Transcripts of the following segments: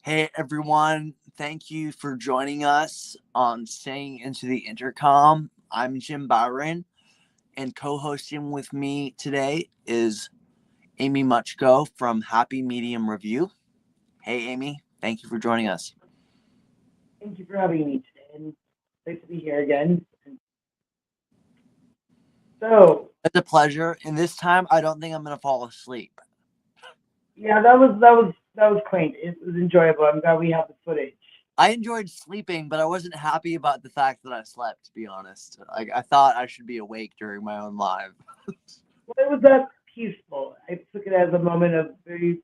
Hey everyone, thank you for joining us on Saying Into the Intercom. I'm Jim Byron, and co-hosting with me today is Amy Muchko from Happy Medium Review. Hey Amy, thank you for joining us. Thank you for having me today, and nice to be here again. So, It's a pleasure, and this time I don't think I'm going to fall asleep. yeah, that was quaint. It was enjoyable. I'm glad we have the footage. I enjoyed sleeping, but I wasn't happy about the fact that I slept, to be honest. I thought I should be awake during my own live. Well, it was that peaceful. I took it as a moment of very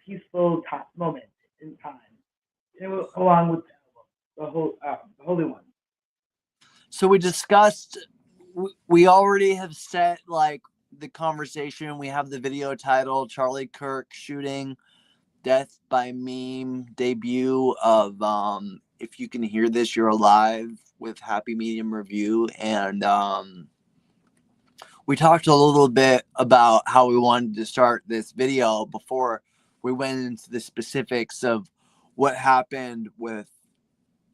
peaceful moment in time. It was, along with the Holy One. So we discussed, we already have set like the conversation. We have the video title Charlie Kirk shooting Death by Meme debut of If You Can Hear This, You're Alive with Happy Medium Review. And we talked a little bit about how we wanted to start this video before we went into the specifics of what happened with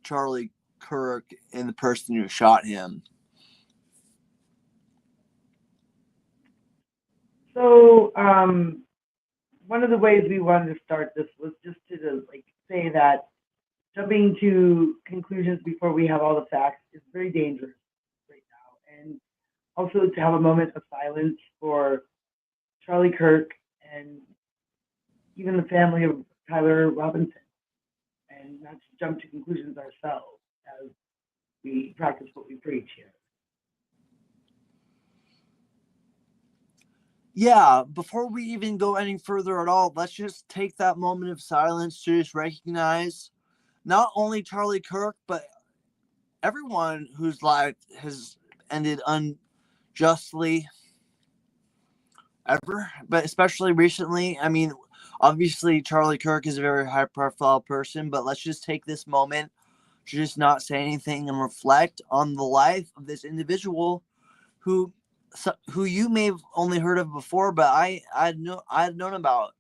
Charlie Kirk and the person who shot him. So, one of the ways we wanted to start this was just to say that jumping to conclusions before we have all the facts is very dangerous right now, and also to have a moment of silence for Charlie Kirk and even the family of Tyler Robinson, and not to jump to conclusions ourselves as we practice what we preach here. Yeah, before we even go any further at all, let's just take that moment of silence to just recognize not only Charlie Kirk, but everyone whose life has ended unjustly ever, but especially recently. I mean, obviously, Charlie Kirk is a very high profile person, but let's just take this moment to just not say anything and reflect on the life of this individual who you may have only heard of before, but I'd known about.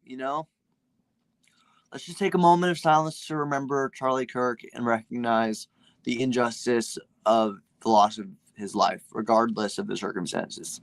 Let's just take a moment of silence to remember Charlie Kirk and recognize the injustice of the loss of his life, regardless of the circumstances.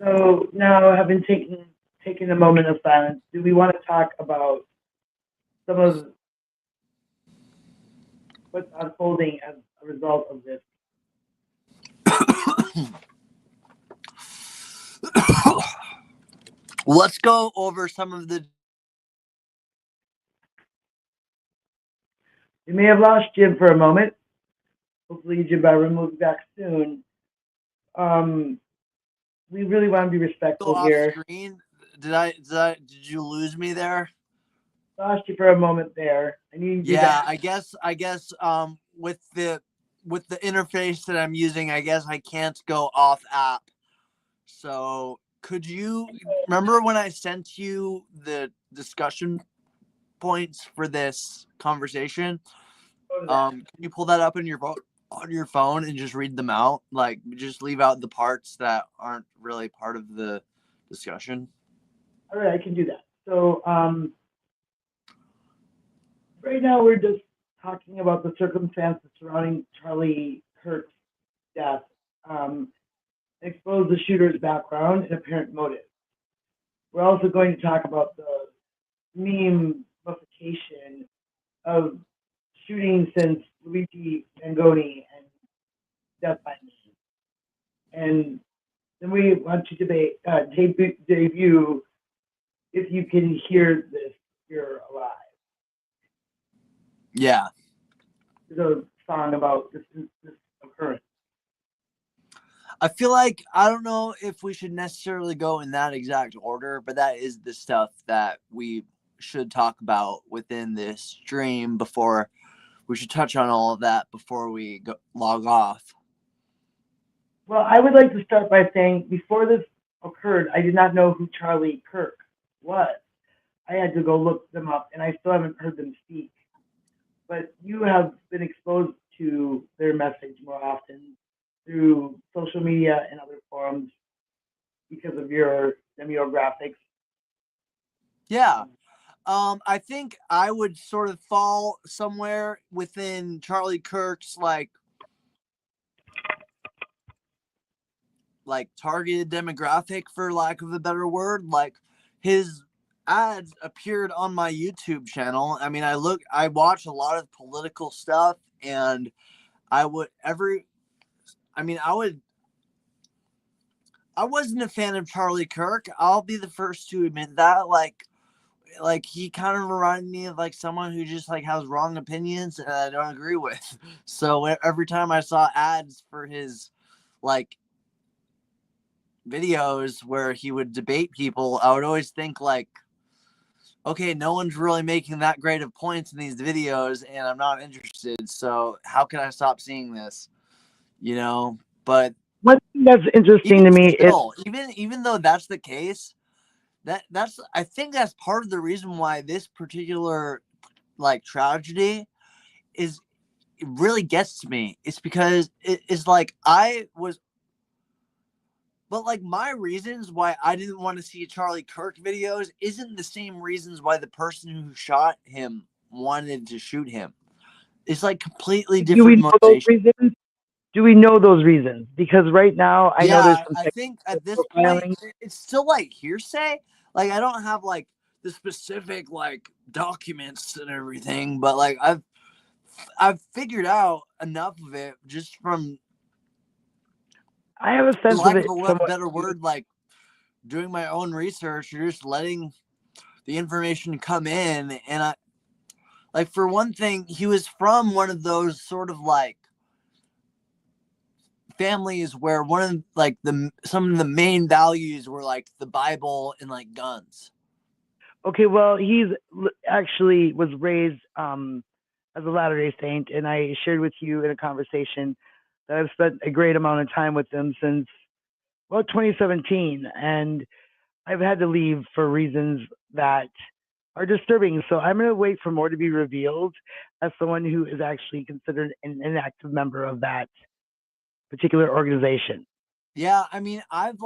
So now, having taken a moment of silence, do we want to talk about some of what's unfolding as a result of this? Let's go over some of the. We may have lost Jim for a moment. Hopefully, Jim Byron will be back soon. Um, we really want to be Go respectful off here. screen. Did you lose me there? Lost you for a moment there. I need to be Yeah, back. I guess with the interface that I'm using, I guess I can't go off app. So could you remember when I sent you the discussion points for this conversation? Can you pull that up in on your phone and just read them out? Like, just leave out the parts that aren't really part of the discussion. All right, I can do that. So right now we're just talking about the circumstances surrounding Charlie Kirk's death, expose the shooter's background and apparent motive. We're also going to talk about the meme-ification of shooting since Luigi Mangione and Death by Meme. And then we want to debut If You Can Hear This, You're Alive. Yeah. It's a song about this occurrence. I feel like I don't know if we should necessarily go in that exact order, but that is the stuff that we should talk about within this stream before we should touch on all of that before we log off. Well, I would like to start by saying before this occurred, I did not know who Charlie Kirk was. I had to go look them up, and I still haven't heard them speak. But you have been exposed to their message more often through social media and other forums because of your demographics. Yeah. I think I would sort of fall somewhere within Charlie Kirk's like targeted demographic, for lack of a better word. Like, his ads appeared on my YouTube channel. I mean, I watch a lot of political stuff, and I would every I mean, I wasn't a fan of Charlie Kirk. I'll be the first to admit that. Like he kind of reminded me of like someone who just like has wrong opinions and I don't agree with. So every time I saw ads for his like videos where he would debate people, I would always think like, okay, no one's really making that great of points in these videos, and I'm not interested. So how can I stop seeing this? You know, but One thing that's interesting even to me is still, even though that's the case, that's I think that's part of the reason why this particular like tragedy is it really gets to me. It's because it's like I was, but like my reasons why I didn't want to see Charlie Kirk videos isn't the same reasons why the person who shot him wanted to shoot him. It's like completely do we different know those motivation. reasons? Do we know those reasons? Because right now I know there's Yeah, some I type think at this of point profiling. it's still like hearsay. Like I don't have like the specific like documents and everything, but like I've figured out enough of it just from, I have a for sense of lack of it a somewhat. better word, like doing my own research or just letting the information come in. And I like, for one thing, he was from one of those sort of like families where one of like the some of the main values were like the Bible and like guns. Okay, well, actually was raised as a Latter Day Saint, and I shared with you in a conversation that I've spent a great amount of time with them since well 2017, and I've had to leave for reasons that are disturbing. So I'm going to wait for more to be revealed as someone who is actually considered an active member of that particular organization. Yeah, I mean, I've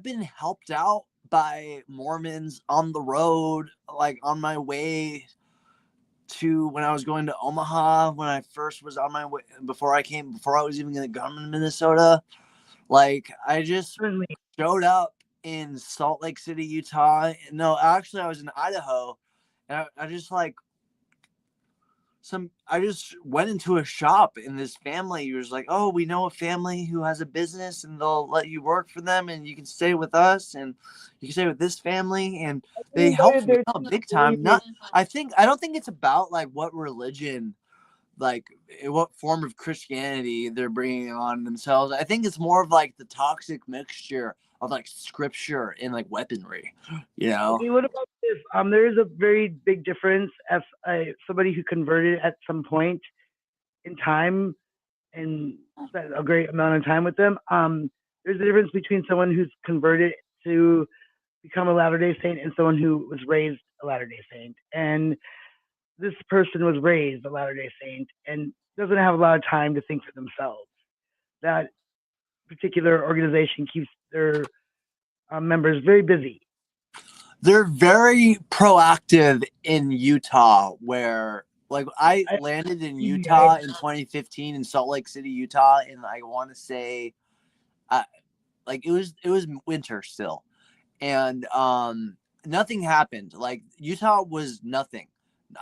been helped out by Mormons on the road, like on my way to when I was going to Omaha, when I first was on my way before I was even going to come to Minnesota. Like I just Certainly, showed up in Salt Lake City, Utah. No, actually I was in Idaho, and I just like I just went into a shop, and this family was like, oh, we know a family who has a business and they'll let you work for them and you can stay with us and you can stay with this family, and they helped invited me their out big very time. Not I don't think it's about like what religion, like what form of Christianity they're bringing on themselves. I think it's more of like the toxic mixture of like scripture and like weaponry, you know. Okay, what about this? There is a very big difference as somebody who converted at some point in time and spent a great amount of time with them. There's a difference between someone who's converted to become a Latter Day Saint and someone who was raised a Latter Day Saint. And this person was raised a Latter Day Saint and doesn't have a lot of time to think for themselves. That particular organization keeps their members very busy. They're very proactive in Utah, where like I I, landed in I, Utah in 2015 in Salt Lake City, Utah, and I want to say uh, like it was winter still, and nothing happened. Like Utah was nothing.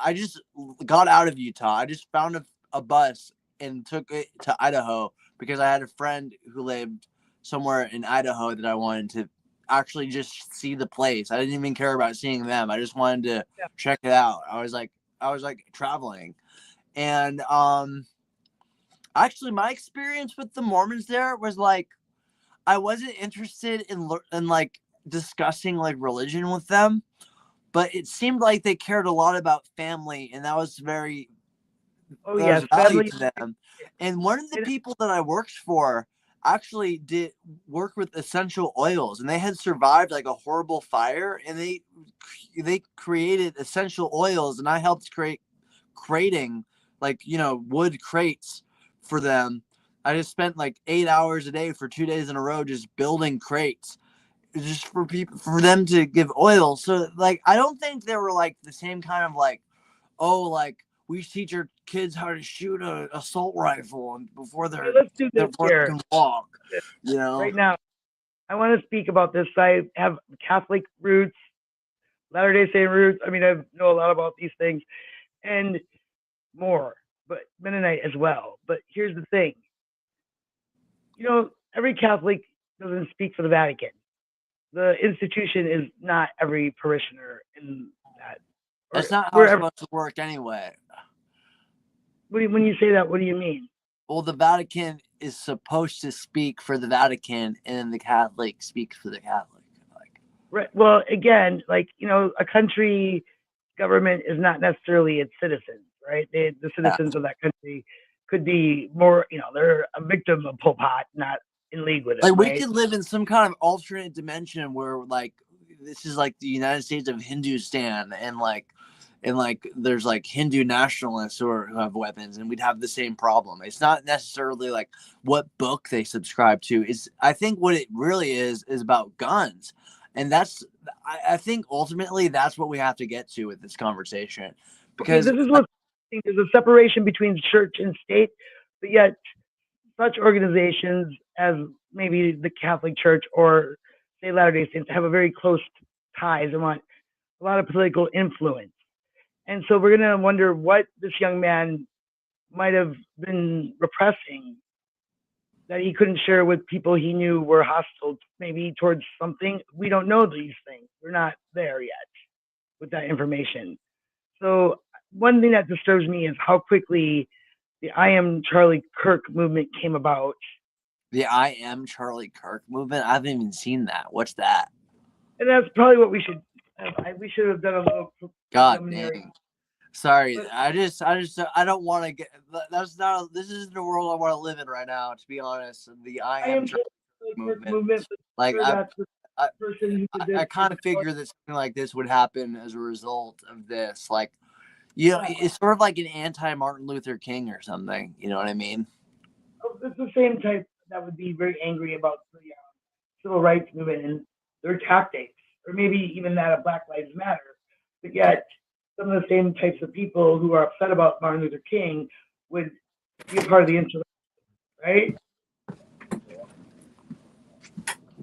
I just got out of Utah. I just found a bus and took it to Idaho because I had a friend who lived somewhere in Idaho that I wanted to actually just see the place. I didn't even care about seeing them. I just wanted to yeah. check it out. I was like traveling. And actually my experience with the Mormons there was like I wasn't interested in like discussing like religion with them, but it seemed like they cared a lot about family, and Oh that yes, was value family. to them. And one of the And people that I worked for actually did work with essential oils, and they had survived like a horrible fire, and they created essential oils, and I helped crating, like, wood crates for them. I just spent like 8 hours a day for 2 days in a row just building crates just for people, for them to give oil. So like I don't think they were like the same kind of like, oh, like we teach our kids how to shoot a assault rifle and Okay, let's do this before they here. can walk. Right now, I want to speak about this. I have Catholic roots, Latter-day Saint roots. I mean, I know a lot about these things and more, but Mennonite as well. But here's the thing. Every Catholic doesn't speak for the Vatican. The institution is not every parishioner in that. That's not how it's supposed to work anyway. When you say that, what do you mean? Well, the Vatican is supposed to speak for the Vatican, and the Catholic speaks for the Catholic. Right. Well, again, a country government is not necessarily its citizens, right? The citizens of that country could be more, they're a victim of Pol Pot, not in league with it. Like, right? we could live in some kind of alternate dimension where, like, this is like the United States of Hindustan, and there's like Hindu nationalists who have weapons, and we'd have the same problem. It's not necessarily like what book they subscribe to. I think what it really is about guns. And I think ultimately that's what we have to get to with this conversation. Because this is what there's a separation between church and state, but yet such organizations as maybe the Catholic Church or say Latter-day Saints have a very close ties and want a lot of political influence. And so we're going to wonder what this young man might have been repressing that he couldn't share with people he knew were hostile, maybe towards something. We don't know these things. We're not there yet with that information. So one thing that disturbs me is how quickly the I Am Charlie Kirk movement came about. The I Am Charlie Kirk movement? I haven't even seen that. What's that? And that's probably what we should have done a little. God dang. Sorry, but I don't want to get. This isn't the world I want to live in right now. To be honest, the I Am Charlie Kirk movement. Like I kind of figured that something like this would happen as a result of this. Like, it's sort of like an anti-Martin Luther King or something. You know what I mean? It's the same type that would be very angry about the civil rights movement and their tactics, or maybe even that of Black Lives Matter. But yet, some of the same types of people who are upset about Martin Luther King would be a part of the insurrection, right?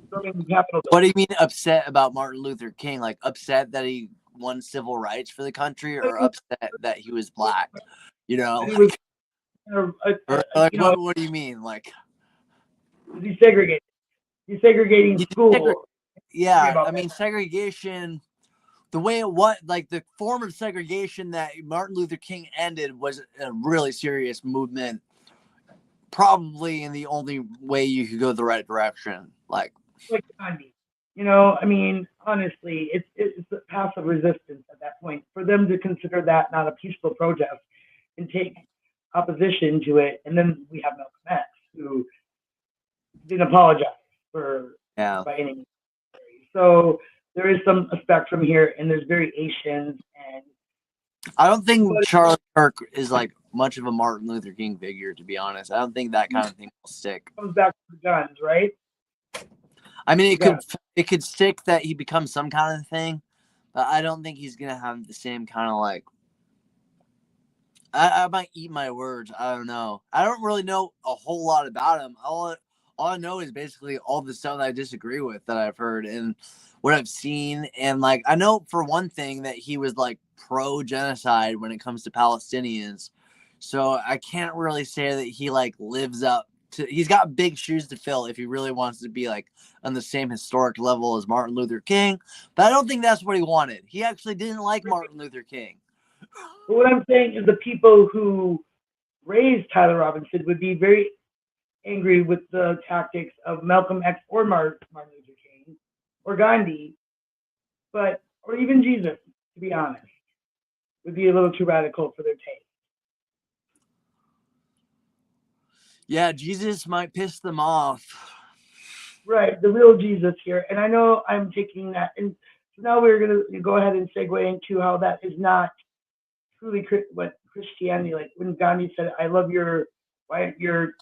What do you mean upset about Martin Luther King? Like upset that he won civil rights for the country, or upset that he was black? What do you mean? Like, desegregating school. Yeah, I mean segregation. The way the form of segregation that Martin Luther King ended was a really serious movement, probably in the only way you could go the right direction. Like Gandhi, I mean, honestly, it's a passive resistance at that point. For them to consider that not a peaceful protest and take opposition to it, and then we have Malcolm X, who didn't apologize by any means. So there is some spectrum here, and there's variations. And I don't think Charlie Kirk is like much of a Martin Luther King figure, to be honest. I don't think that kind of thing will stick. Comes back to the guns, right? I mean, it could stick that he becomes some kind of thing, but I don't think he's gonna have the same kind of like. I might eat my words. I don't know. I don't really know a whole lot about him. All I know is basically all the stuff that I disagree with that I've heard and what I've seen. And like, I know for one thing that he was like pro-genocide when it comes to Palestinians. So I can't really say that he like lives up to, he's got big shoes to fill if he really wants to be like on the same historic level as Martin Luther King. But I don't think that's what he wanted. He actually didn't like Martin Luther King. But what I'm saying is the people who raised Tyler Robinson would be very angry with the tactics of Malcolm X or Martin Luther King or Gandhi, or even Jesus, to be honest, would be a little too radical for their taste. Yeah, Jesus might piss them off. Right, the real Jesus here. And I know I'm taking that. And so now we're going to go ahead and segue into how that is not truly what Christianity, like when Gandhi said, I love your, why aren't your,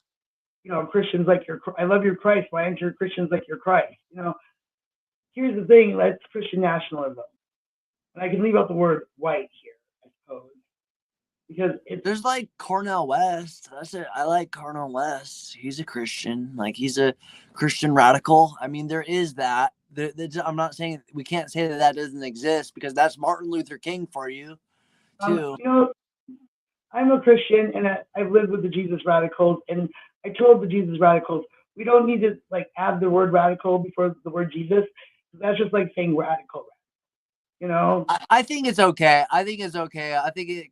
Christians like your, I love your Christ, why aren't your Christians like your Christ? Here's the thing, that's Christian nationalism. And I can leave out the word white here, I suppose. Because there's like Cornel West. That's it. I like Cornel West. He's a Christian. Like he's a Christian radical. I mean, there is that. I'm not saying we can't say that doesn't exist because that's Martin Luther King for you, too. I'm a Christian and I've lived with the Jesus radicals, and I told the Jesus radicals we don't need to like add the word radical before the word Jesus. That's just like saying radical. I think it's okay. I think it's okay. I think it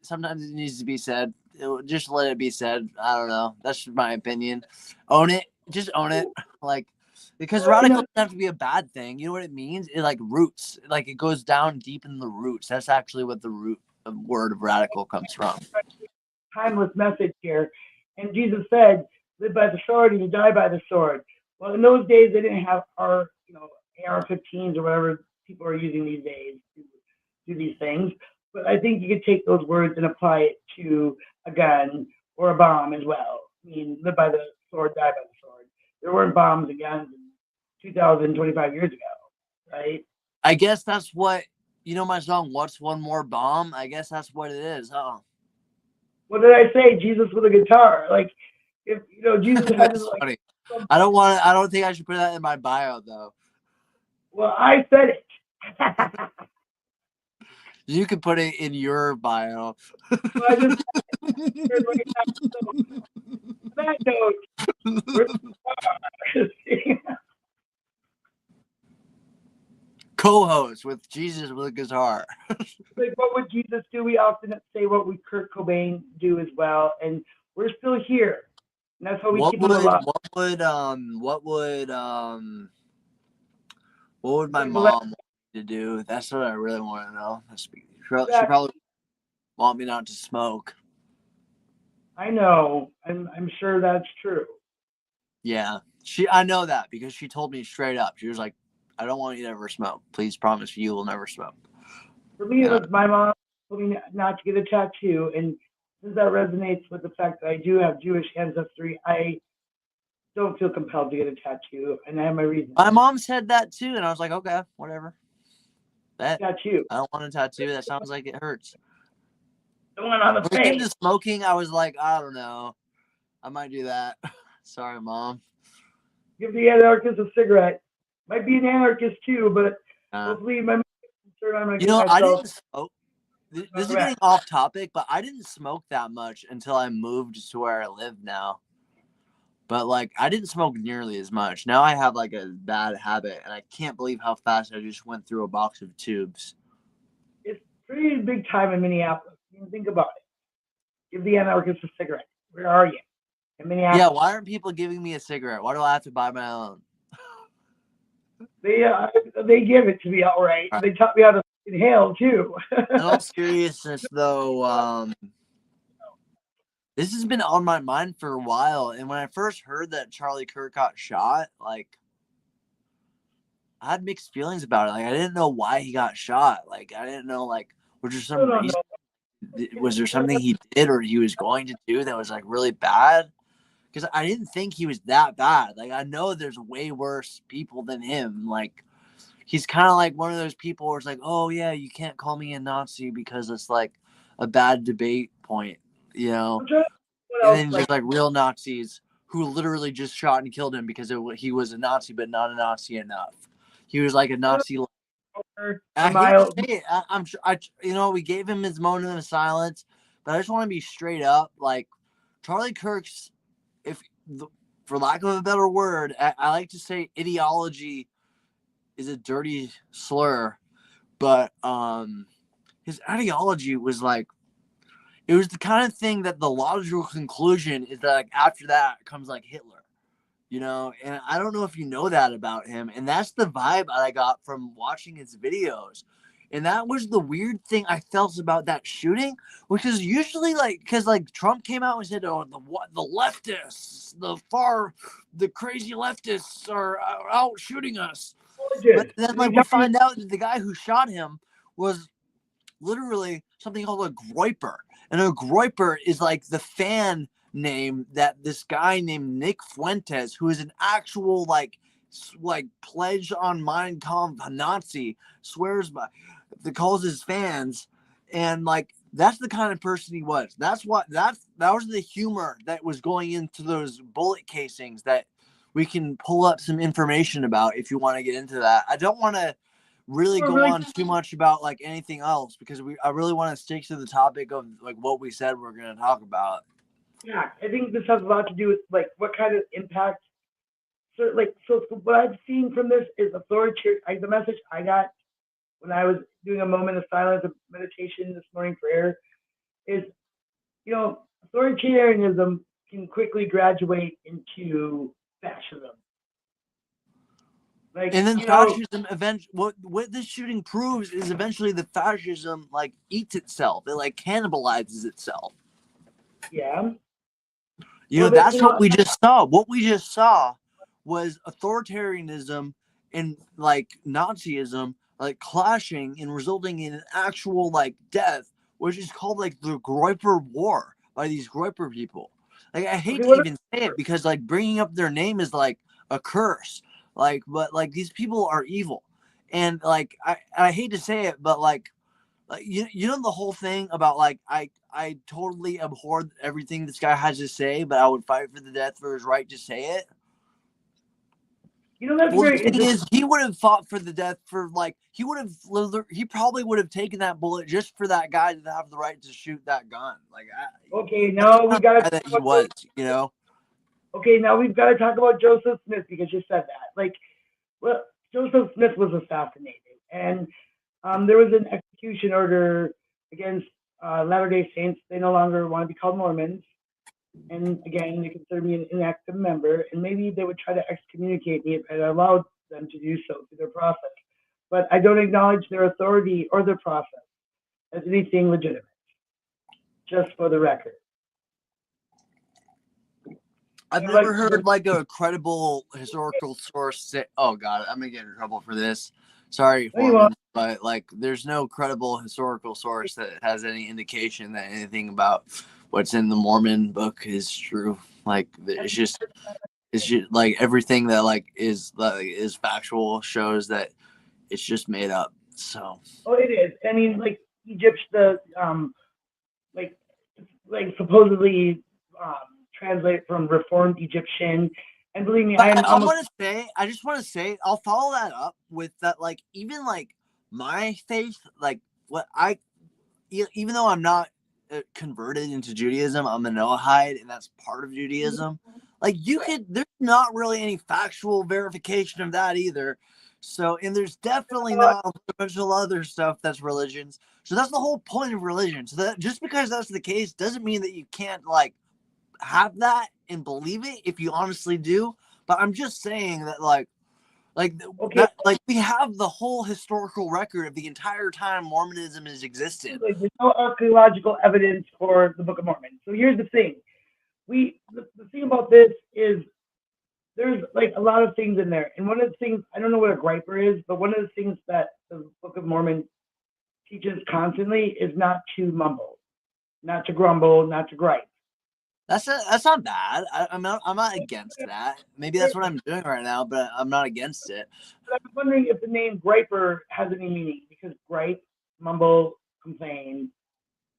sometimes it needs to be said. Just let it be said. I don't know. That's just my opinion. Own it. Just own it. Like, because radical doesn't have to be a bad thing. You know what it means? It like roots. Like it goes down deep in the roots. That's actually what the root of word of radical comes from. Timeless message here. And Jesus said, live by the sword and you die by the sword. Well, in those days, they didn't have our, AR-15s or whatever people are using these days to do these things. But I think you could take those words and apply it to a gun or a bomb as well. I mean, live by the sword, die by the sword. There weren't bombs and guns in 2025 years ago, right? I guess that's what, my song, What's One More Bomb? I guess that's what it is, huh? What did I say? Jesus with a guitar. Like, if, Jesus had to, like, I don't think I should put that in my bio, though. Well, I said it. You can put it in your bio. Well, I just that note. Co-host with Jesus with a guitar. Like, what would Jesus do? We often say what would Kirk Cobain do as well, and we're still here. And that's how we keep it alive. What would my mom want me to do? That's what I really want to know. She probably want me not to smoke. I know. I'm sure that's true. Yeah. I know that because she told me straight up. She was like, I don't want you to ever smoke. Please promise you will never smoke. For me, it was my mom told me not to get a tattoo. And since that resonates with the fact that I do have Jewish ancestry, I don't feel compelled to get a tattoo. And I have my reasons. My mom said that too. And I was like, okay, whatever. Tattoo. I don't want a tattoo. That sounds like it hurts. The one on the face. When it came to smoking, I was like, I don't know. I might do that. Sorry, Mom. Give the anarchist a cigarette. Might be an anarchist too, but hopefully my concern I'm gonna I didn't smoke. This is getting off topic, but I didn't smoke that much until I moved to where I live now. But like, I didn't smoke nearly as much. Now I have like a bad habit, and I can't believe how fast I just went through a box of tubes. It's pretty big time in Minneapolis. Think about it. Give the anarchist a cigarette. Where are you? In Minneapolis. Yeah, why aren't people giving me a cigarette? Why do I have to buy my own? They give it to me outright. They taught me how to inhale too. In all seriousness, though, this has been on my mind for a while. And when I first heard that Charlie Kirk got shot, like, I had mixed feelings about it. Like, I didn't know why he got shot. Like, I didn't know, like, was there some reason? Was there something he did or he was going to do that was, like, really bad? Because I didn't think he was that bad. Like, I know there's way worse people than him. Like, he's kind of like one of those people where it's like, oh, yeah, you can't call me a Nazi because it's, like, a bad debate point, And then there's, like, real Nazis who literally just shot and killed him because he was a Nazi, but not a Nazi enough. He was, like, a Nazi. I'm sure, we gave him his moment of silence, but I just want to be straight up. Like, Charlie Kirk's, for lack of a better word, I like to say ideology is a dirty slur, but his ideology was like, it was the kind of thing that the logical conclusion is that like after that comes like Hitler, and I don't know if you know that about him, and that's the vibe I got from watching his videos. And that was the weird thing I felt about that shooting, which is usually like, because like Trump came out and said, "Oh, the leftists, the crazy leftists are out shooting us." But Gorgeous. then Let me like we tell you, find out that the guy who shot him was literally something called a groiper, and a groiper is like the fan name that this guy named Nick Fuentes, who is an actual like pledge on Mein Kampf Nazi, swears by, that calls his fans, and like that's the kind of person he was. That was the humor that was going into those bullet casings that we can pull up some information about if you want to get into that. I don't want to really go on too much about like anything else because I really want to stick to the topic of like what we said we're going to talk about. yeah, I think this has a lot to do with like what kind of impact. So what I've seen from this is authoritarian. The message I got when I was doing a moment of silence of meditation this morning for air is, authoritarianism can quickly graduate into fascism. Like, and then fascism what this shooting proves is eventually the fascism like eats itself. It like cannibalizes itself. Yeah. That's what we just saw. What we just saw was authoritarianism and like Nazism like clashing and resulting in an actual like death, which is called like the Groiper War by these Groiper people. Like I hate to even say it because like bringing up their name is like a curse. Like, but like these people are evil, and like I hate to say it, but like you know the whole thing about like I totally abhor everything this guy has to say, but I would fight for the death for his right to say it. That's well, the thing is, he would have fought for the death for like he probably would have taken that bullet just for that guy to have the right to shoot that gun. Like, okay, now we got that he was, Okay, now we've got to talk about Joseph Smith because you said that. Like, well, Joseph Smith was assassinated, and there was an execution order against Latter-day Saints. They no longer want to be called Mormons. And again, they consider me an inactive member, and maybe they would try to excommunicate me if I allowed them to do so through their process. But I don't acknowledge their authority or their process as anything legitimate, just for the record. I've never heard like a credible historical source say, oh God, I'm gonna get in trouble for this. Sorry, Foreman, but like there's no credible historical source that has any indication that anything about what's in the Mormon book is true. Like it's just like everything that like is factual shows that it's just made up. So it is. I mean, like Egypt, like supposedly translate from Reformed Egyptian. And believe me, I just want to say, I'll follow that up with that, like, even like my faith, like even though I'm not converted into Judaism, I'm a Noahide, and that's part of Judaism. Like, there's not really any factual verification of that either. So, and there's definitely not a bunch of other stuff that's religions. So that's the whole point of religion. So that just because that's the case doesn't mean that you can't like have that and believe it if you honestly do. But I'm just saying that we have the whole historical record of the entire time Mormonism has existed. There's no archaeological evidence for the Book of Mormon. So here's the thing. The thing about this is there's like a lot of things in there. And one of the things, I don't know what a griper is, but one of the things that the Book of Mormon teaches constantly is not to mumble, not to grumble, not to gripe. That's not bad. I'm not against that. Maybe that's what I'm doing right now, but I'm not against it. But I'm wondering if the name griper has any meaning, because gripe, mumble, complain.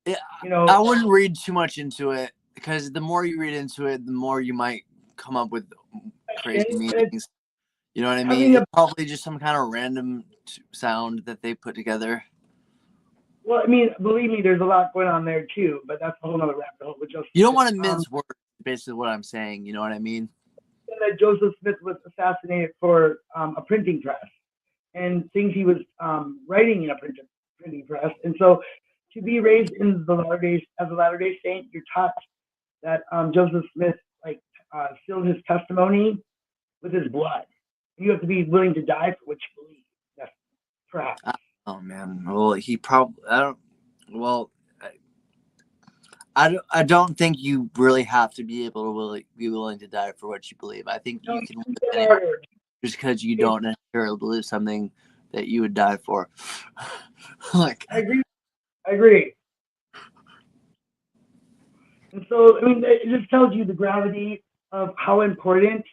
Yeah, I wouldn't read too much into it, because the more you read into it, the more you might come up with crazy meanings. You know what I mean? It's probably just some kind of random sound that they put together. Well, I mean, believe me, there's a lot going on there too, but that's a whole other rabbit hole. You don't want to mince words, basically what I'm saying. You know what I mean? That Joseph Smith was assassinated for a printing press, and things he was writing in a printing press. And so, to be raised in the as a Latter-day Saint, you're taught that Joseph Smith sealed his testimony with his blood. You have to be willing to die for what you believe. That's perhaps. Oh man. Well, he probably. I don't. Well, I don't think you really have to be able to be willing to die for what you believe. I think No, you can live you said anywhere harder. just because you It's, don't necessarily believe something that you would die for. Like, I agree. I agree. And so, I mean, it just tells you the gravity of how important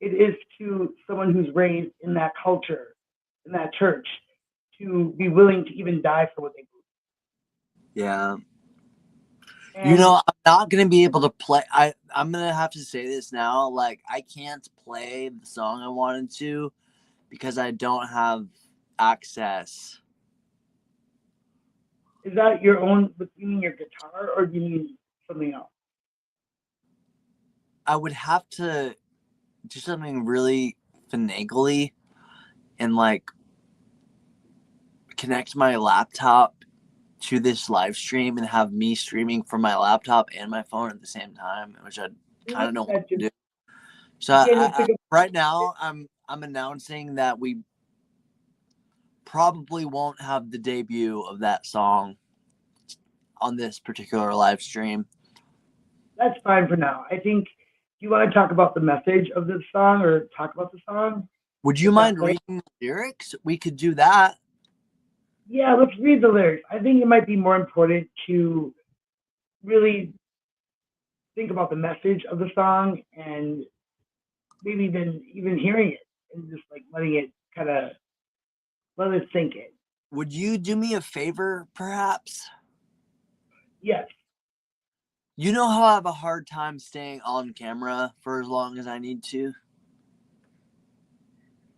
it is to someone who's raised in that culture, in that church, to be willing to even die for what they yeah. believe. You And know, I'm not gonna be able to play. I'm gonna have to say this now. Like, I can't play the song I wanted to because I don't have access. is that your own? You mean your guitar, or do you mean something else? I would have to do something really finagly and like connect my laptop to this live stream and have me streaming from my laptop and my phone at the same time, which I You kind of don't want can't to just, do. So you can't just pick up. right now, I'm announcing that we probably won't have the debut of that song on this particular live stream. That's fine for now. I think. Do you want to talk about the message of this song, or talk about the song? Would you Is that mind fair? reading the lyrics? We could do that. Yeah, let's read the lyrics. I think it might be more important to really think about the message of the song, and maybe then even hearing it and just like letting it kind of let it sink in. Would you do me a favor, perhaps? Yes. You know how I have a hard time staying on camera for as long as I need to?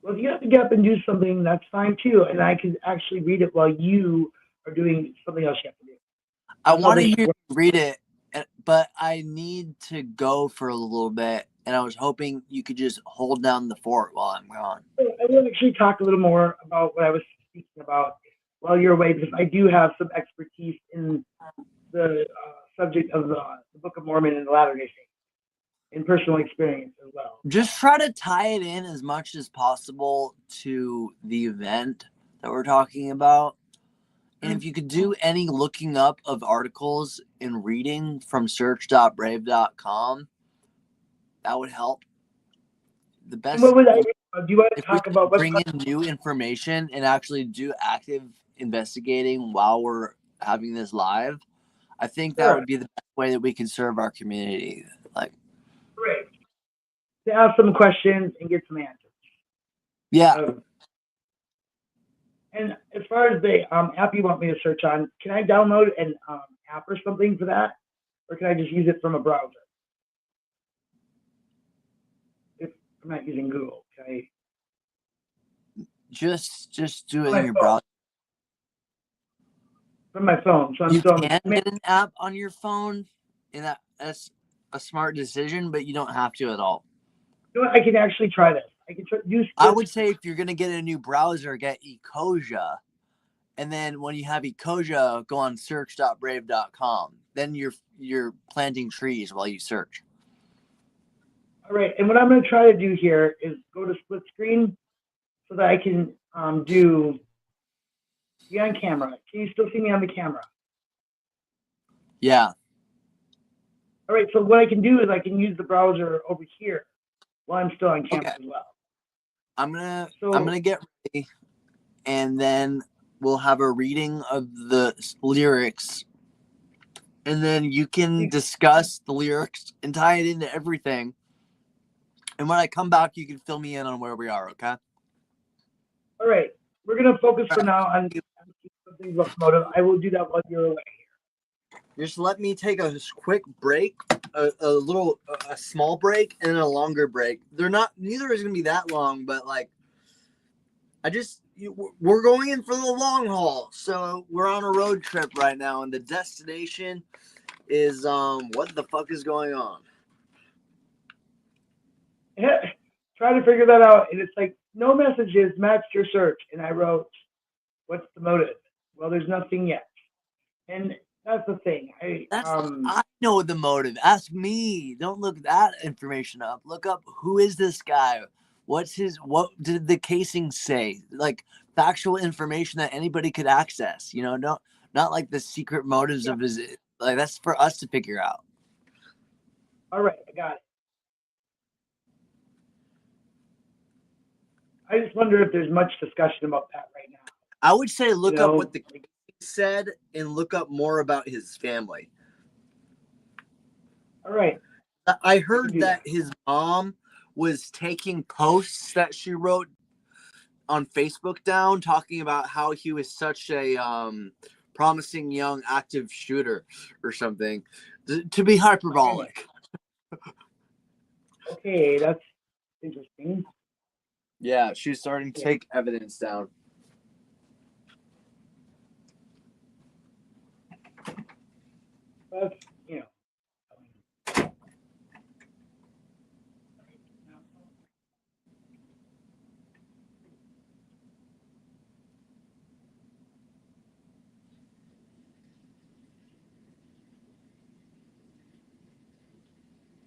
Well, if you have to get up and do something, that's fine too. And I can actually read it while you are doing something else you have to do. I That's how want to this hear you works. read it, but I need to go for a little bit, and I was hoping you could just hold down the fort while I'm gone. I will actually talk a little more about what I was speaking about while you're away, because I do have some expertise in the subject of the Book of Mormon and the Latter-day Saints, in personal experience as well. Just try to tie it in as much as possible to the event that we're talking about. And if you could do any looking up of articles and reading from search.brave.com, that would help. The And what best, would I do? You want to if we talk could about what? bring in new information and actually do active investigating while we're having this live, I think that Sure, would be the best way that we can serve our community. Like, great. To ask some questions and get some answers. yeah, Um, and as far as the app you want me to search on, can I download an app or something for that, or can I just use it from a browser? If I'm not using Google, can I? just do it From in my your phone. browser. From my phone. You can get an app on your phone, and that's a smart decision, but you don't have to at all. You know what? I can actually try this. I can do. I would say if you're gonna get a new browser, get Ecosia, and then when you have Ecosia, go on search.brave.com. Then you're planting trees while you search. All right. And what I'm going to try to do here is go to split screen so that I can be on camera. Can you still see me on the camera? Yeah. All right. So what I can do is I can use the browser over here while I'm still on camera Okay. as well. I'm gonna get ready, and then we'll have a reading of the lyrics, and then you can discuss the lyrics and tie it into everything. And when I come back, you can fill me in on where we are. Okay. All right. We're going to focus All for right. now on something locomotive. I will do that while you're away. Just let me take a quick break, a small break, and a longer break. They're not, neither is gonna be that long, but like, we're going in for the long haul. So we're on a road trip right now, and the destination is what the fuck is going on? Try to figure that out. And it's like, no messages matched your search. And I wrote, what's the motive? Well, there's nothing yet. And that's the thing. I know the motive. Ask me. Don't look that information up. Look up who is this guy? what did the casing say? Like factual information that anybody could access, not like the secret motives of his, like that's for us to figure out. All right, I got it. I just wonder if there's much discussion about that right now. I would say look up what the king said and look up more about his family. All right. I heard that his mom was taking posts that she wrote on Facebook down, talking about how he was such a promising young active shooter or something, to be hyperbolic. Okay, that's interesting. Yeah, she's starting to take evidence down. That's,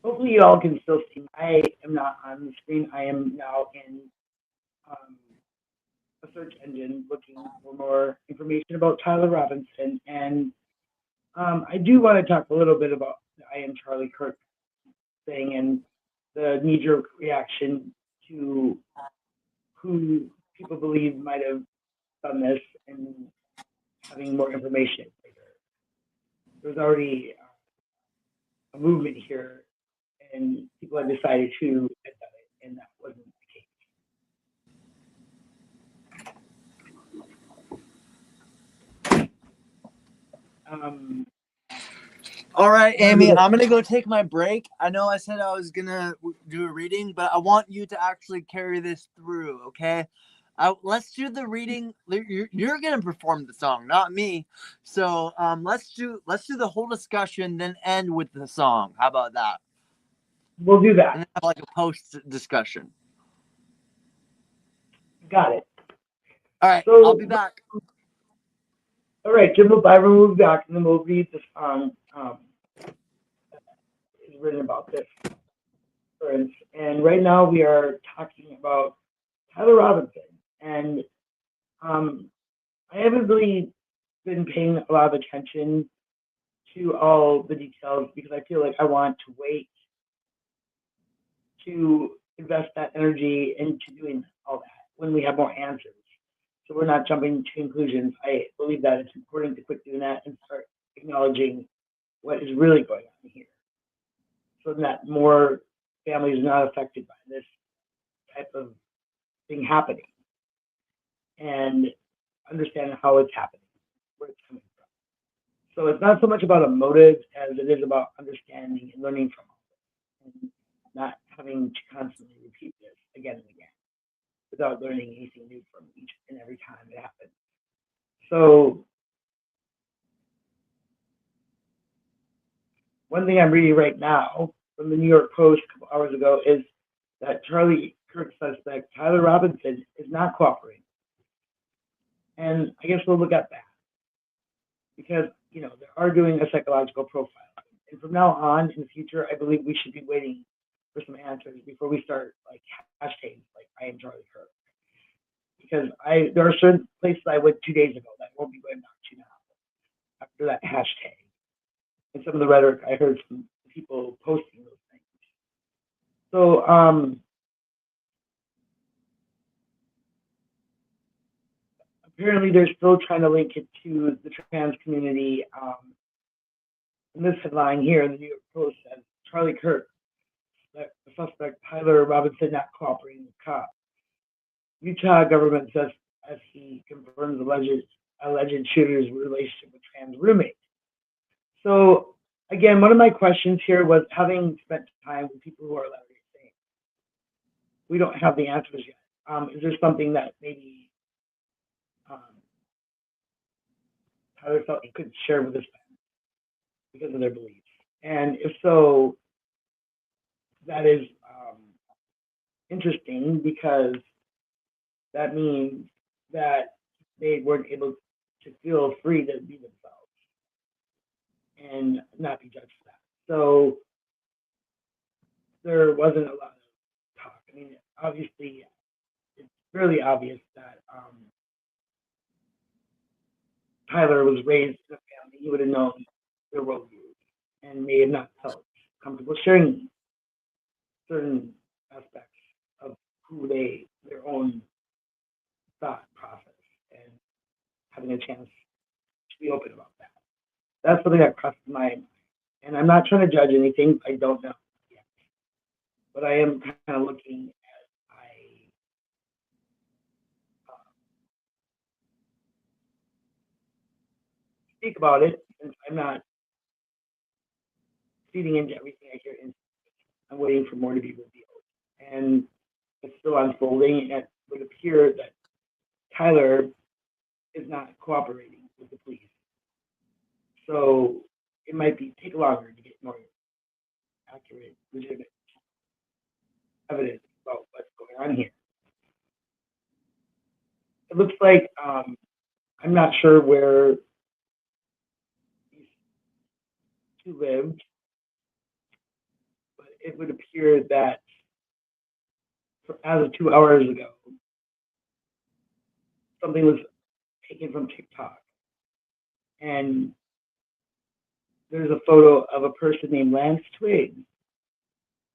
hopefully you all can still see. I am not on the screen. I am now in a search engine looking for more information about Tyler Robinson. And I do want to talk a little bit about the I am Charlie Kirk thing and the knee-jerk reaction to who people believe might have done this and having more information later. There's already a movement here, and people have decided who had done it, and that wasn't the case. All right, Amy, I'm going to go take my break. I know I said I was going to do a reading, but I want you to actually carry this through, okay? Let's do the reading. You're going to perform the song, not me. So let's do the whole discussion, then end with the song. How about that? We'll do that. And have like a post discussion. Got it. All right, so, I'll be back. All right, Jim will move back, and then we'll read the song is written about this. And right now we are talking about Tyler Robinson, and I haven't really been paying a lot of attention to all the details because I feel like I want to wait to invest that energy into doing all that when we have more answers. So we're not jumping to conclusions. I believe that it's important to quit doing that and start acknowledging what is really going on here, so that more families are not affected by this type of thing happening, and understand how it's happening, where it's coming from. So it's not so much about a motive as it is about understanding and learning from it, and not having to constantly repeat this again and again without learning anything new from each and every time it happens. So one thing I'm reading right now from the New York Post a couple hours ago is that Charlie Kirk suspect Tyler Robinson is not cooperating. And I guess we'll look at that because, they are doing a psychological profile. And from now on in the future, I believe we should be waiting for some answers before we start like hashtags like I am Charlie Kirk. Because there are certain places I went 2 days ago that I won't be going back to now after that hashtag. And some of the rhetoric I heard from people posting those things. So apparently they're still trying to link it to the trans community. And this headline here in the New York Post says Charlie Kirk, the suspect Tyler Robinson not cooperating with cops. Utah government says as he confirms alleged shooter's relationship with trans roommate. So again, one of my questions here was, having spent time with people who are allowed to say, we don't have the answers yet. Is there something that maybe Tyler felt he could share with his family because of their beliefs? And if so, that is interesting because that means that they weren't able to feel free to be themselves and not be judged for that. So there wasn't a lot of talk. I mean, obviously it's really obvious that Tyler was raised in a family. He would have known their worldview and may have not felt comfortable sharing certain aspects of their own thought process, and having a chance to be open about that. That's something that crosses my mind. And I'm not trying to judge anything I don't know yet, but I am kind of looking as I speak about it, since I'm not feeding into everything I hear. I'm waiting for more to be revealed. And it's still unfolding, and it would appear that Tyler is not cooperating with the police. So it might take longer to get more accurate, legitimate evidence about what's going on here. It looks like I'm not sure where these two lived, but it would appear that as of 2 hours ago, something was taken from TikTok, and there's a photo of a person named Lance Twiggs,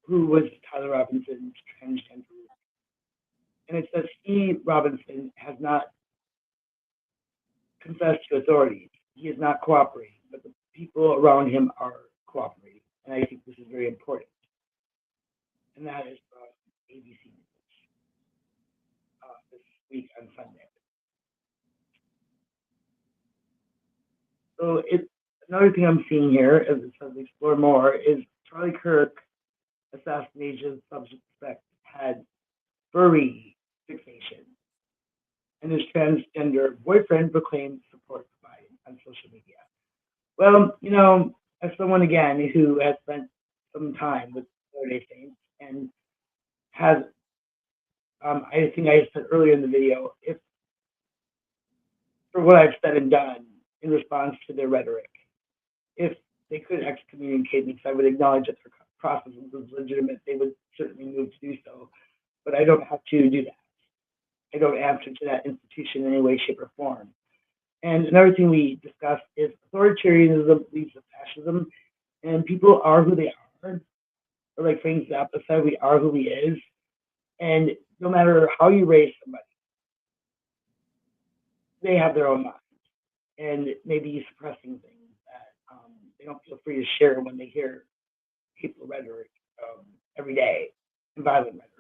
who was Tyler Robinson's transgender. And it says Robinson, has not confessed to authorities. He is not cooperating, but the people around him are cooperating. And I think this is very important. And that is from ABC News this week on Sunday. So another thing I'm seeing here, as it says explore more, is Charlie Kirk assassination suspect had furry fixation, and his transgender boyfriend proclaimed support for Biden on social media. Well, as someone again who has spent some time with Latter-day Saints and has, I think I said earlier in the video, if for what I've said and done in response to their rhetoric, if they could excommunicate me, because I would acknowledge that their process was legitimate, they would certainly move to do so. But I don't have to do that. I don't answer to that institution in any way, shape, or form. And another thing we discussed is authoritarianism leads to fascism, and people are who they are. Or like Frank Zappa said, we are who he is. And no matter how you raise somebody, they have their own mind. And maybe suppressing things that they don't feel free to share when they hear hateful rhetoric every day, and violent rhetoric.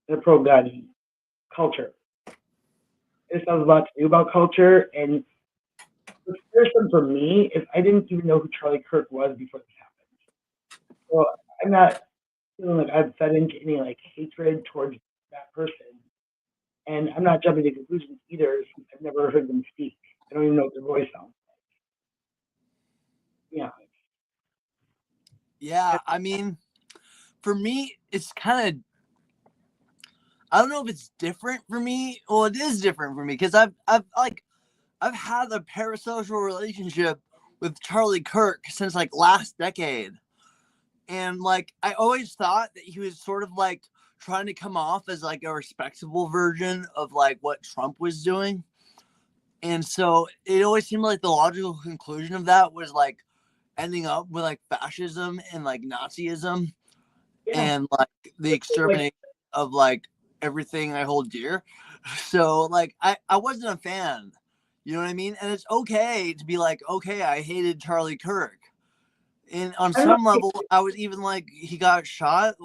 The pro-gun culture. This has a lot to do about culture, and the first one for me is I didn't even know who Charlie Kirk was before this happened. So I'm not feeling like I've fed into any hatred towards that person, and I'm not jumping to conclusions either since I've never heard them speak. I don't even know what their voice sounds like. Yeah. Yeah, I mean, for me, it's kind of, I don't know if it's different for me. Well, it is different for me because I've had a parasocial relationship with Charlie Kirk since last decade. And I always thought that he was sort of trying to come off as a respectable version of what Trump was doing. And so it always seemed like the logical conclusion of that was ending up with fascism and Nazism, Yeah. and the extermination of everything I hold dear. So I wasn't a fan. You know what I mean? And it's okay to be okay, I hated Charlie Kirk. And on some level, I was even he got shot,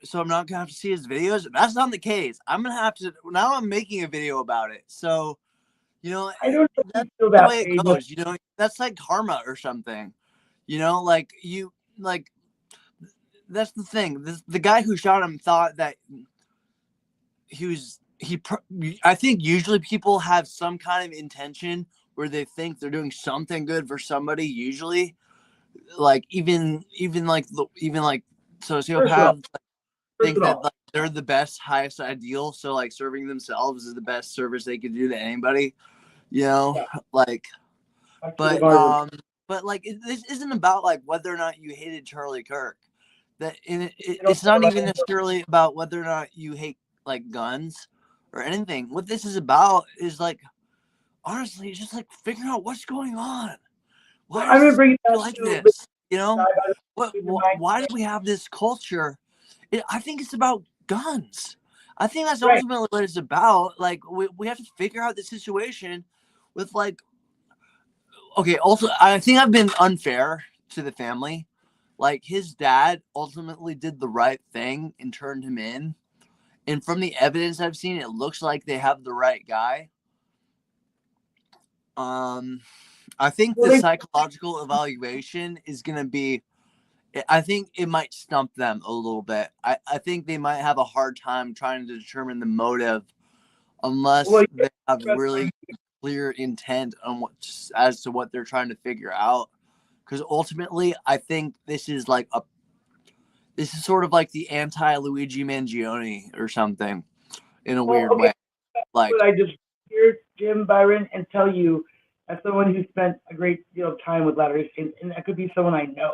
so I'm not gonna have to see his videos. That's not the case. I'm gonna have to now. I'm making a video about it. So, I don't know if that's you feel the that way it goes. That's like karma or something. That's the thing. The guy who shot him thought that I think usually people have some kind of intention where they think they're doing something good for somebody. Usually, even sociopaths think that they're the best, highest ideal. So serving themselves is the best service they could do to anybody. Yeah. But this isn't about whether or not you hated Charlie Kirk. it's not even necessarily about whether or not you hate like guns or anything. What this is about is like, honestly, just like figuring out what's going on. Why I'm gonna does bring it it back like to this? You know, the why do we have this culture? I think it's about guns. I think that's right. ultimately what it's about. Like we have to figure out the situation with like, okay, also I think I've been unfair to the family. Like his dad ultimately did the right thing and turned him in. And from the evidence I've seen, it looks like they have the right guy. I think Well, the psychological evaluation is going to be, I think it might stump them a little bit. I think they might have a hard time trying to determine the motive unless they have really clear intent on what, as to what they're trying to figure out. Because ultimately, I think this is sort of like the anti Luigi Mangione or something in a weird way. Like, what I just hear Jim Byron and tell you as someone who spent a great deal of time with Latter-day Saints, and that could be someone I know,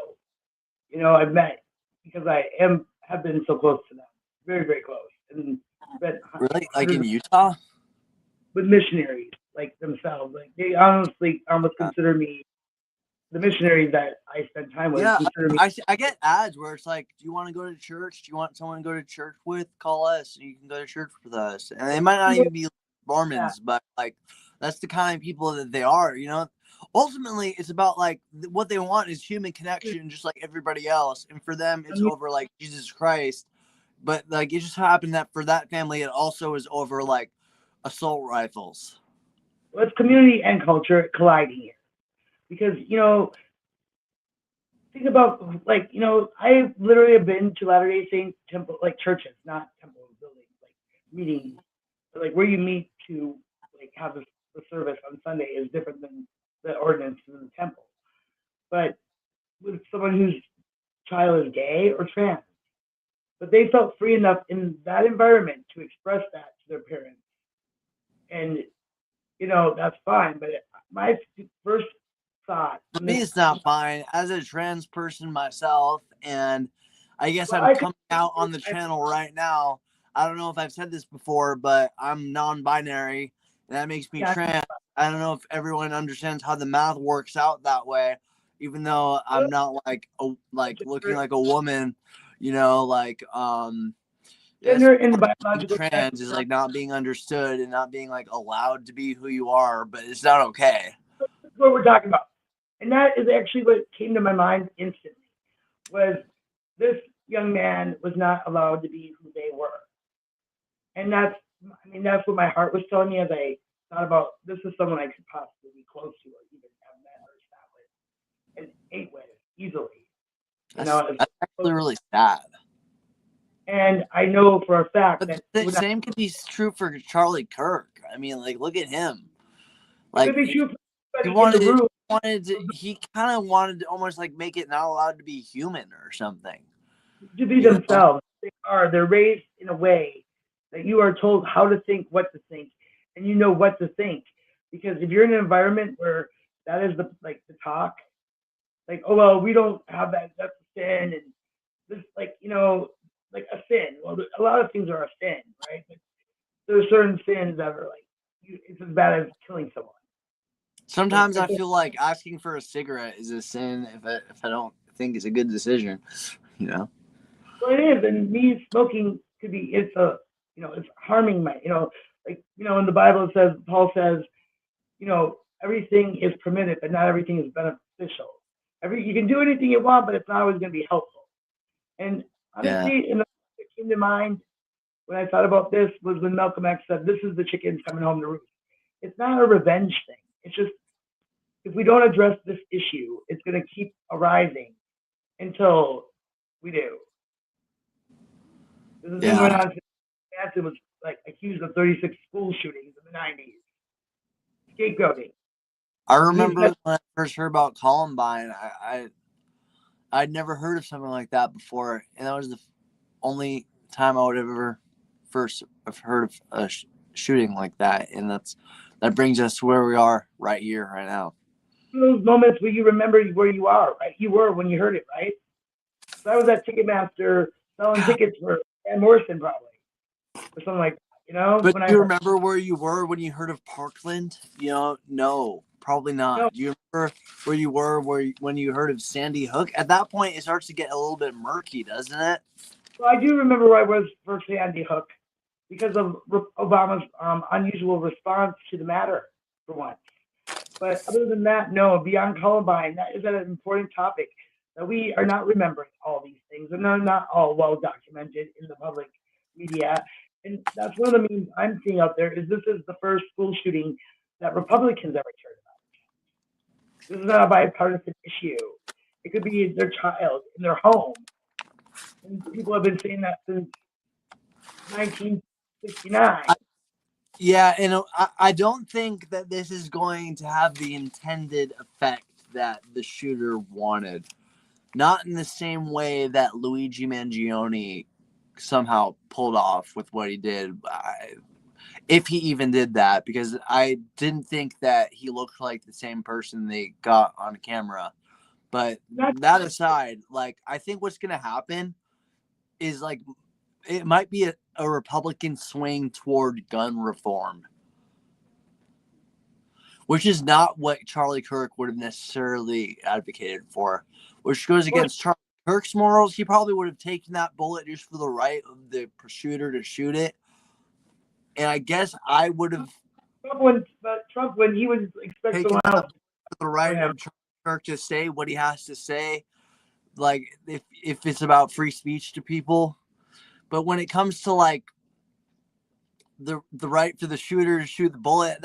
I've met because I have been so close to them, very, very close, and spent really, like hundreds in Utah. with missionaries like themselves. Like they honestly almost consider me the missionaries that I spend time with. Yeah, Consider me. I get ads where it's like, do you want to go to church? Do you want someone to go to church with? Call us, and you can go to church with us. And they might not even be Mormons, but like that's the kind of people that they are. Ultimately, it's about like what they want is human connection, just like everybody else. And for them, it's over like Jesus Christ. But like it just happened that for that family, it also is over like assault rifles. Well, it's community and culture colliding here because think about like I literally have been to Latter Day Saint temple like churches, not temple buildings, like meetings, like where you meet to like have the service on Sunday is different than the ordinance in the temple. But with someone whose child is gay or trans, but they felt free enough in that environment to express that to their parents, and that's fine. But my first thought For when me, this, it's not fine. As a trans person myself, and I guess well, I'm I could, coming out on the channel right now. I don't know if I've said this before, but I'm non-binary, and that makes me yeah, trans. I don't know if everyone understands how the math works out that way, even though I'm not like looking like a woman, like yes, gender in the being biological sense. trans is like not being understood and not being like allowed to be who you are, but it's not okay. That's what we're talking about. And that is actually what came to my mind instantly was this young man was not allowed to be who they were. And that's what my heart was telling me as I thought about this is someone I could possibly be close to or even have met or sat with and ate with easily. That's actually really sad. And I know for a fact But that the same could be true for Charlie Kirk. I mean, like, look at him. it Like, could be true for he everybody in the room. he kind of wanted to almost like make it not allowed to be human or something. To be You know? themselves. They're raised in a way that you are told how to think, what to think, and you know what to think. Because if you're in an environment where that is the talk, like, oh well, we don't have that, that's a sin, and this like a sin. Well, a lot of things are a sin, right? But there are certain sins that are like it's as bad as killing someone. Sometimes I feel like asking for a cigarette is a sin if I don't think it's a good decision. You know. Well, it is, and me smoking could be it's harming my in the Bible it says Paul says everything is permitted, but not everything is beneficial. You can do anything you want, but it's not always going to be helpful. And honestly, and it came to mind when I thought about this was when Malcolm X said, "This is the chickens coming home to roost." It's not a revenge thing. It's just if we don't address this issue, it's going to keep arising until we do. This has been going on since Manson was like accused of 36 school shootings in the 90s. Scapegoating. I remember when I first heard about Columbine, I'd never heard of something like that before, and that was the only time I would have ever first have heard of a shooting like that, and that brings us to where we are right here, right now. Those moments where you remember where you are, right? You were when you heard it, right? So I was at Ticketmaster selling tickets for Van Morrison probably, or something like that. You know, But when I do you heard, remember where you were when you heard of Parkland? No, probably no, not. Do you remember where you were when you heard of Sandy Hook? At that point, it starts to get a little bit murky, doesn't it? well, I do remember where I was for Sandy Hook because of Obama's unusual response to the matter for once. But other than that, no, beyond Columbine, that is an important topic that we are not remembering all these things, and they're not all well documented in the public media. And that's one of the memes I'm seeing out there is this is the first school shooting that Republicans ever cared about. This is not a bipartisan issue. It could be their child in their home. And people have been saying that since 1969. Yeah, and I don't think that this is going to have the intended effect that the shooter wanted. Not in the same way that Luigi Mangione somehow pulled off with what he did. If he even did that, because I didn't think that he looked like the same person they got on camera. But that aside, like, I think what's going to happen is, like, it might be a Republican swing toward gun reform, which is not what Charlie Kirk would have necessarily advocated for, which goes against Charlie Kirk's morals. He probably would have taken that bullet just for the right of the shooter to shoot it. And I guess I would have Trump, when he would expect taken someone else the right of Charlie Kirk to say what he has to say, like if it's about free speech to people. But when it comes to, like, the right for the shooter to shoot the bullet,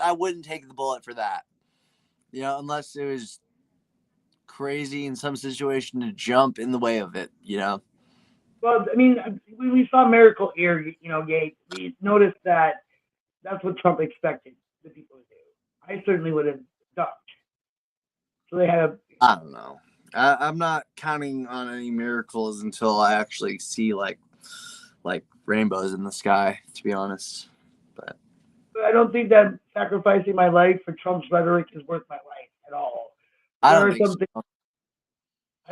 I wouldn't take the bullet for that. Unless it was crazy in some situation to jump in the way of it. Well, I mean, when we saw Miracle Ear, Gates, we noticed that that's what Trump expected the people to do. I certainly would have ducked. So they had a. I don't know. I'm not counting on any miracles until I actually see like rainbows in the sky, to be honest. But I don't think that sacrificing my life for Trump's rhetoric is worth my life at all. I don't think so.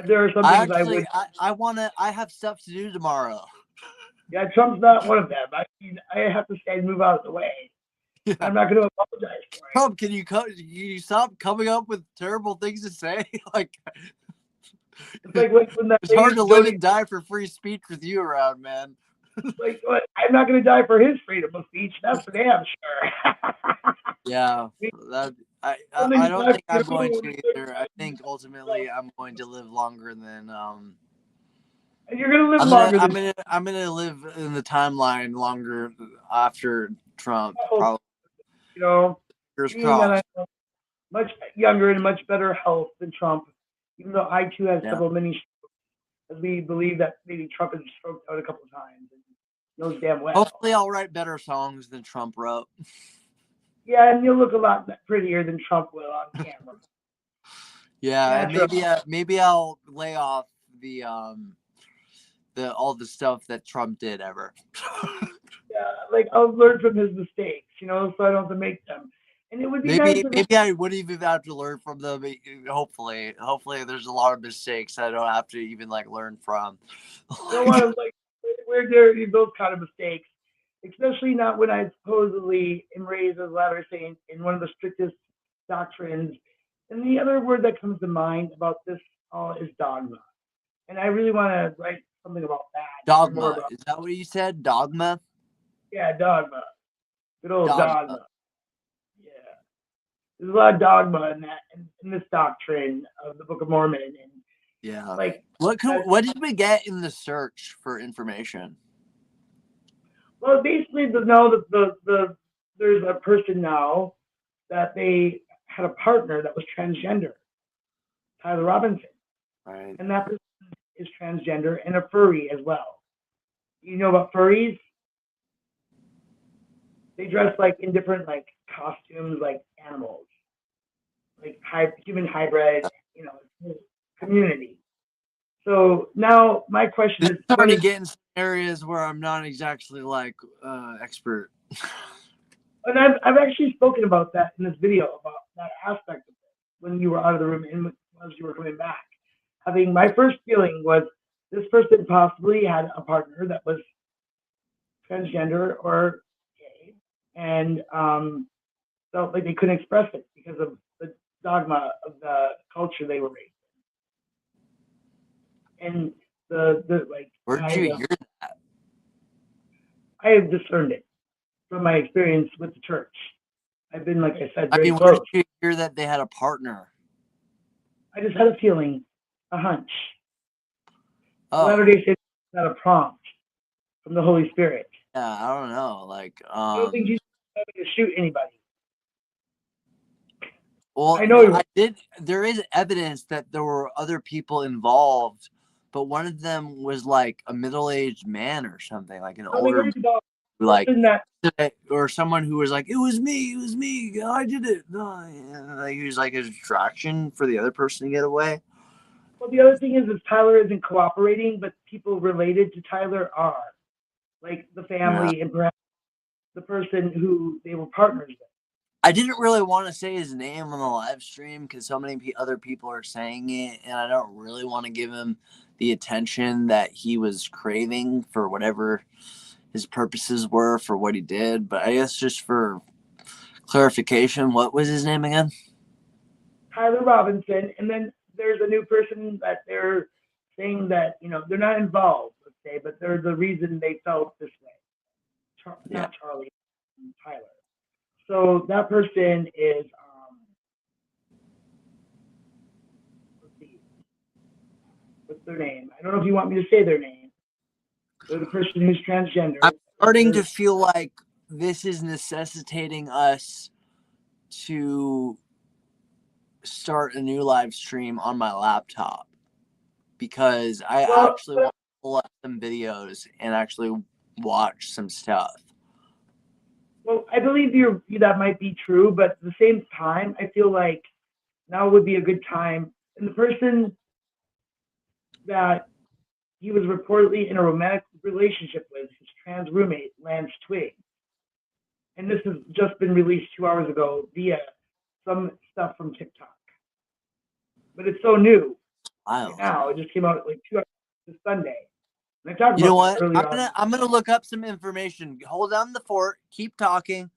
There are some things I would. I have stuff to do tomorrow. Yeah, Trump's not one of them. I have to stay and move out of the way. Yeah. I'm not going to apologize for it. Trump, can you stop coming up with terrible things to say? Like, it's like when that it's hard to live and die for free speech with you around, man. Like, I'm not going to die for his freedom of speech. That's for damn sure. Yeah, I don't think I'm going to either. I think ultimately I'm going to live longer than And you're gonna live longer. I'm gonna live in the timeline longer after Trump. Probably. First cross. Much younger and much better health than Trump. Even though I too have several mini strokes, as we believe that maybe Trump has stroked out a couple of times and knows damn well. Hopefully, I'll write better songs than Trump wrote. Yeah, and you'll look a lot prettier than Trump will on camera. Yeah, and maybe I'll lay off the all the stuff that Trump did ever. Yeah, like I'll learn from his mistakes, so I don't have to make them. And it would be maybe I wouldn't even have to learn from them. Hopefully, there's a lot of mistakes I don't have to even learn from. I don't want to we're doing those kind of mistakes, especially not when I supposedly am raised as Latter Saint in one of the strictest doctrines. And the other word that comes to mind about this all is dogma. And I really want to write something about that. Dogma. Is that what you said? Dogma? Yeah, dogma. Good old dogma. Yeah. There's a lot of dogma in this doctrine of the Book of Mormon. And yeah. What did we get in the search for information? Well, basically, there's a person now that they had a partner that was transgender, Tyler Robinson. Right. And that person is transgender and a furry as well. You know about furries? They dress in different costumes like animals, like human hybrid, community. So now my question is, I'm starting to get in some areas where I'm not exactly expert. And I've actually spoken about that in this video, about that aspect of it when you were out of the room and as you were coming back. My first feeling was this person possibly had a partner that was transgender or gay, and felt like they couldn't express it because of the dogma of the culture they were raised in. And the like Where did you hear? I have discerned it from my experience with the church. I've been, like I said, I very mean, where close. did you hear that they had a partner? I just had a feeling, a hunch. Oh, Latter-day Saints got a prompt from the Holy Spirit. yeah, I don't know. Like, I don't think Jesus was having to shoot anybody. well, I know he was. I did. There is evidence that there were other people involved, but one of them was like a middle-aged man or something, like an Nothing older, about like, that. or someone who was like, it was me, I did it. No, and, like, he was like a distraction for the other person to get away. Well, the other thing is Tyler isn't cooperating, but people related to Tyler are, like the family and perhaps the person who they were partners with. I didn't really want to say his name on the live stream because so many other people are saying it, and I don't really want to give him the attention that he was craving for whatever his purposes were for what he did. But I guess just for clarification, what was his name again? Tyler Robinson, and then there's a new person that they're saying that they're not involved, let's say, but they're the reason they felt this way. Not Charlie, Tyler. So that person is let's see, what's their name? I don't know if you want me to say their name. They're the person who's transgender. I'm starting to feel like this is necessitating us to start a new live stream on my laptop because I actually want to pull up some videos and actually watch some stuff. Well, I believe that might be true, but at the same time, I feel like now would be a good time. And the person that he was reportedly in a romantic relationship with his trans roommate, Lance Twig. And this has just been released 2 hours ago via some stuff from TikTok. But it's so new. Right now, it just came out like 2 hours this Sunday. And I talked You know about what? I'm gonna look up some information. Hold down the fort. Keep talking.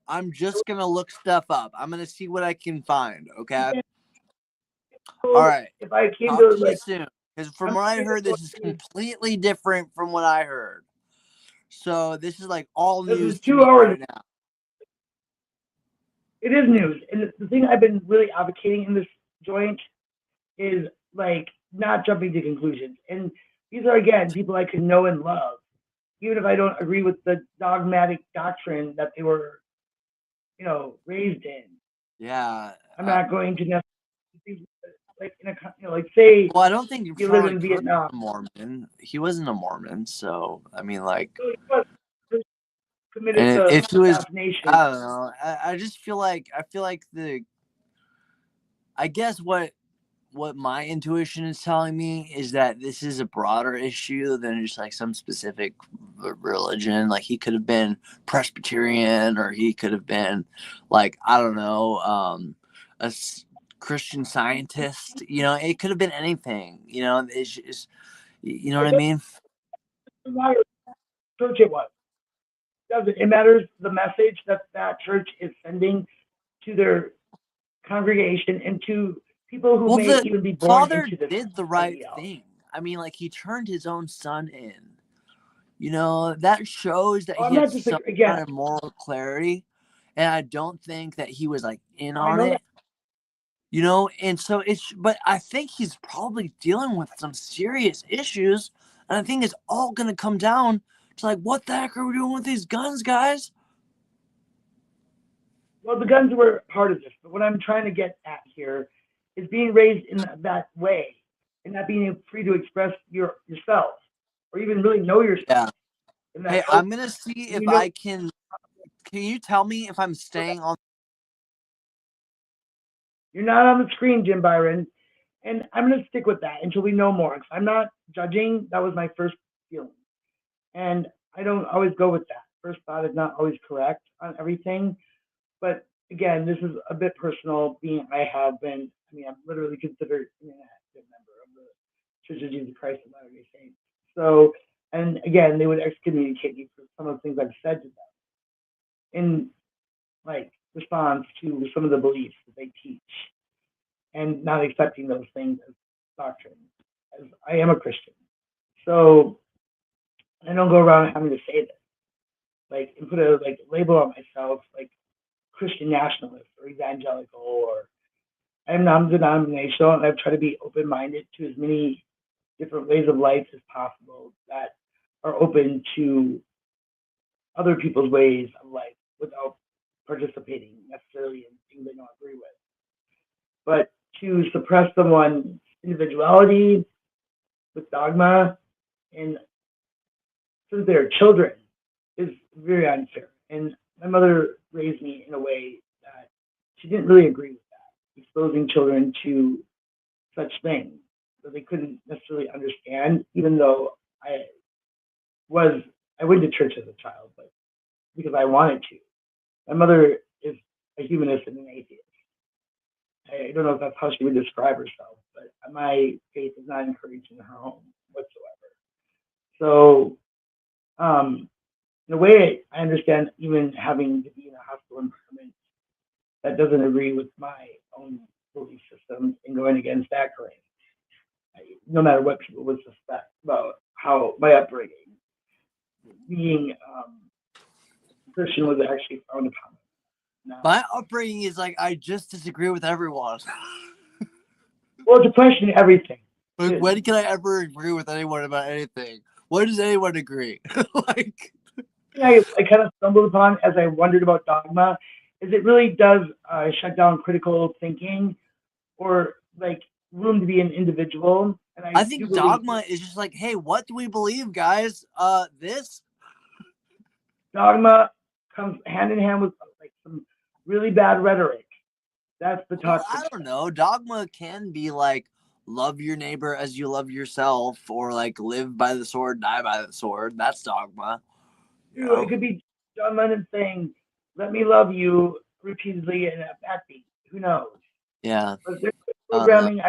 I'm just gonna look stuff up. I'm gonna see what I can find. Okay. All right. If I came Talk to to you soon. Because from what I heard, this is completely different from what I heard. So this is like all news to me right now. It is news, and the thing I've been really advocating in this joint is like not jumping to conclusions. And these are again people I can know and love, even if I don't agree with the dogmatic doctrine that they were, raised in. Yeah. I'm not going to necessarily like like say. Well, I don't think you live in Vietnam. A Mormon. He wasn't a Mormon, so I mean, like. So he was committed to if he was, assassination. I don't know. I just feel like I guess what my intuition is telling me is that this is a broader issue than just like some specific religion. Like he could have been Presbyterian, or he could have been like, I don't know, a Christian Scientist. It could have been anything. It's just, you know what I mean? No matter church it was. Doesn't it matters the message that church is sending to their congregation and to people who may even be born father into this. Did the right thing. I mean, like he turned his own son in. That shows that he had some kind of moral clarity, and I don't think that he was like in on it. And so but I think he's probably dealing with some serious issues, and I think it's all going to come down to like, what the heck are we doing with these guns, guys? Well, the guns were part of this, but what I'm trying to get at here is being raised in that way and not being free to express yourself or even really know yourself. Yeah. Hey, I'm going to see if I can you tell me if I'm staying on? You're not on the screen, Jim Byron. And I'm going to stick with that until we know more. I'm not judging. That was my first feeling. And I don't always go with that. First thought is not always correct on everything. But again, this is a bit personal, being I'm literally considered an active member of the Church of Jesus Christ of Latter-day Saints. So, and again, they would excommunicate me for some of the things I've said to them in like response to some of the beliefs that they teach, and not accepting those things as doctrine. As I am a Christian, so I don't go around having to say this, like, and put a like label on myself, like Christian nationalist or evangelical, or I'm non-denominational, and I've tried to be open-minded to as many different ways of life as possible that are open to other people's ways of life without participating necessarily in things I don't agree with. But to suppress someone's individuality with dogma and since they're children is very unfair. And my mother raised me in a way that she didn't really agree with that, exposing children to such things that they couldn't necessarily understand, even though I went to church as a child, but because I wanted to. My mother is a humanist and an atheist. I don't know if that's how she would describe herself, but my faith is not encouraged in her home whatsoever. So, in a way, I understand even having to be in a hospital environment that doesn't agree with my own belief system and going against that grain, no matter what people would suspect about how my upbringing. Being Christian was actually frowned upon. No. My upbringing is like I just disagree with everyone. Well, to question everything. Like, when can I ever agree with anyone about anything? When does anyone agree? Like, I kind of stumbled upon as I wondered about dogma is it really does shut down critical thinking or like room to be an individual. And I think dogma is just like, hey, what do we believe, guys? This dogma comes hand in hand with like some really bad rhetoric. That's the toxic. I don't know. Dogma can be like love your neighbor as you love yourself, or like live by the sword, die by the sword. That's dogma. You know? It could be John Lennon saying, "Let me love you" repeatedly in a backbeat. Who knows? Yeah. But there's programming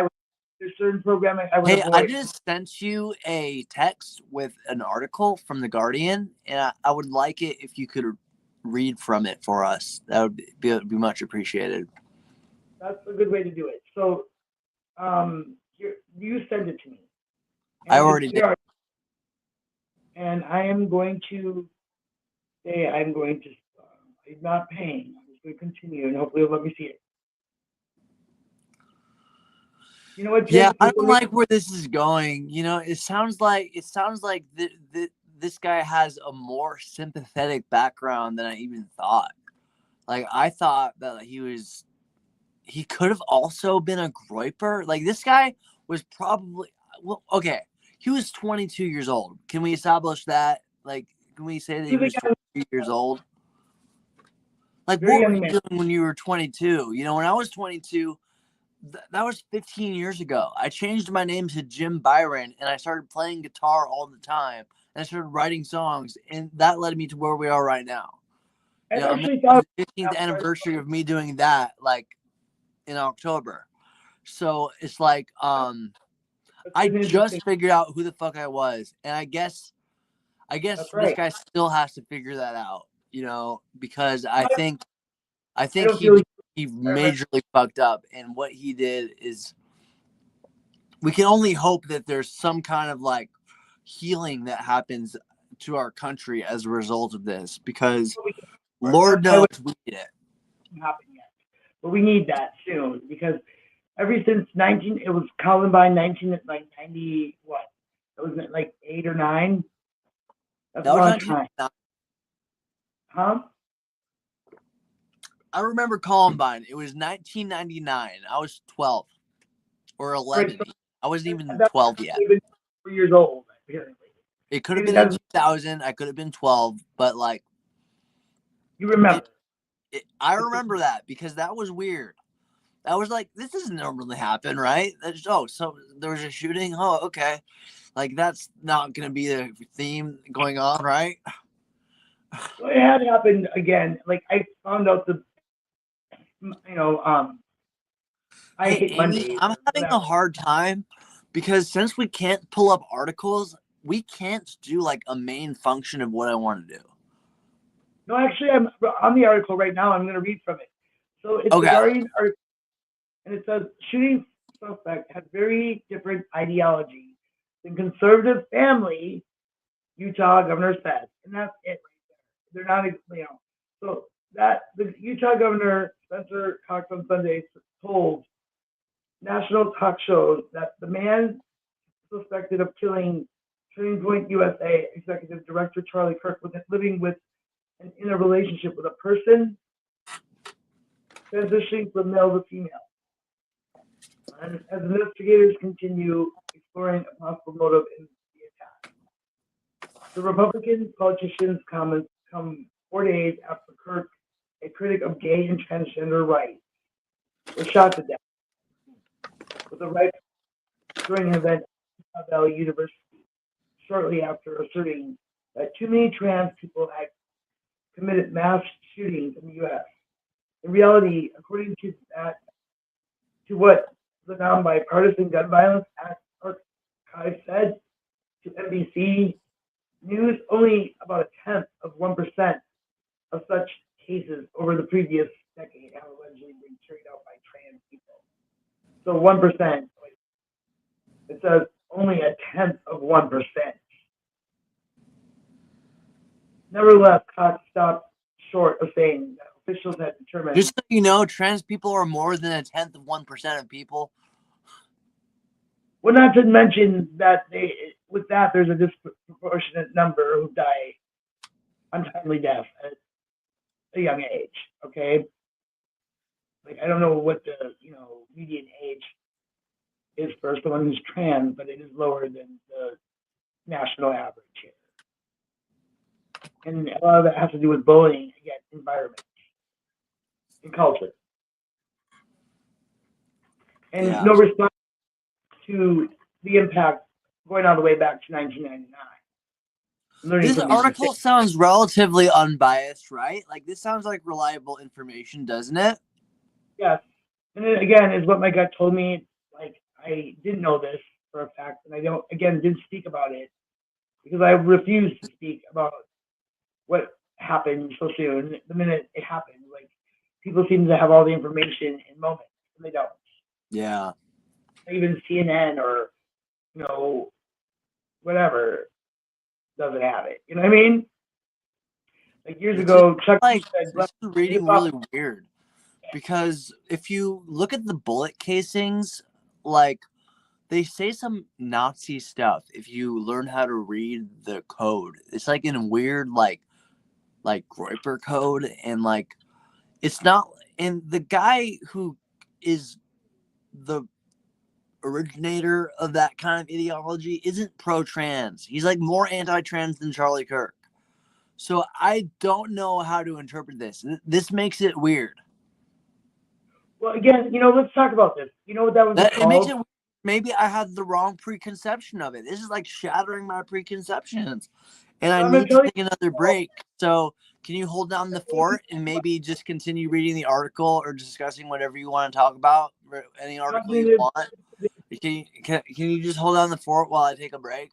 there's certain programming I would avoid. I just sent you a text with an article from The Guardian, and I would like it if you could read from it for us. That would be much appreciated. That's a good way to do it. So, you send it to me. I already did. And I am going to say I'm not paying. I'm just going to continue, and hopefully you'll let me see it. You know what, Jake? Yeah, I don't like where this is going. You know, it sounds like this guy has a more sympathetic background than I even thought. Like, I thought that he could have also been a groiper. Like, this guy was probably, well, okay, he was 22 years old. Can we establish that? Like, can we say that he was 22 years old? Like, what were you doing when you were 22? You know, when I was 22, that was 15 years ago. I changed my name to Jim Byron, and I started playing guitar all the time. And I started writing songs, and that led me to where we are right now. You know, the 15th anniversary of me doing that, like, in October. So it's like, I just figured out who the fuck I was, and I guess this guy still has to figure that out. You know, because I think he majorly fucked up, and what he did is, we can only hope that there's some kind of like healing that happens to our country as a result of this, because Lord knows we need it. Happen yet, but we need that soon, because ever since it was Columbine 90 what? It was like 8 or 9. That's a long time. Huh? I remember Columbine. It was 1999. I was 12 or 11. Right. I wasn't even 12 yet. 4 years old, apparently. It could have been in 2000. I could have been 12, but like, you remember? I remember that because that was weird. I was like, this doesn't normally happen, right? So there was a shooting. Oh, okay. Like, that's not going to be the theme going on, right? Well, it had happened again. Like, I found out I hate Mondays. I'm having a hard time because since we can't pull up articles, we can't do like a main function of what I want to do. No, actually, I'm on the article right now. I'm going to read from it. So it's the Okay. Guardian article, and it says shooting suspect had very different ideology than conservative family, Utah governor said, and that's it right there. They're not, So that the Utah governor Spencer Cox on Sunday told national talk shows that the man suspected of killing Turning Point USA executive director Charlie Kirk was living with and in a relationship with a person transitioning from male to female. And as investigators continue exploring a possible motive in the attack, the Republican politician's comments come 4 days after Kirk, a critic of gay and transgender rights, was shot to death with a rifle during an event at Valley University shortly after asserting that too many trans people had committed mass shootings in the U.S. In reality, according to what the non-bipartisan gun violence archive said to NBC News, only about 0.1% of such cases over the previous decade have allegedly been carried out by trans people. So 1%. It says only 0.1%. Nevertheless, Cox stopped short of saying that officials had determined. Just so you know, trans people are more than 0.1% of people. Well, not to mention that there's a disproportionate number who die untimely death at a young age. Okay, like I don't know what the median age is for someone who's trans, but it is lower than the national average here. And a lot of that has to do with bullying against environment and culture. And no response to the impact going all the way back to 1999. This article sounds relatively unbiased, right? Like this sounds like reliable information, doesn't it? Yes. And then again, is what my gut told me. Like I didn't know this for a fact, and I didn't speak about it because I refused to speak about what happened so soon. The minute it happened, like people seem to have all the information in moments, and they don't. Yeah. Even CNN or whatever doesn't have it. You know what I mean? Like years ago, Chuck like said, this is reading really weird because if you look at the bullet casings, like they say some Nazi stuff. If you learn how to read the code, it's like in weird like Groiper code, and like it's not. And the guy who is the originator of that kind of ideology isn't pro-trans. He's like more anti-trans than Charlie Kirk. So I don't know how to interpret this. This makes it weird. Well, again, let's talk about this. You know what that was called? It makes it. Maybe I had the wrong preconception of it. This is like shattering my preconceptions, and I need to take another break. So can you hold down the fort and maybe just continue reading the article or discussing whatever you want to talk about? Any article you want. Can you just hold down the fort while I take a break?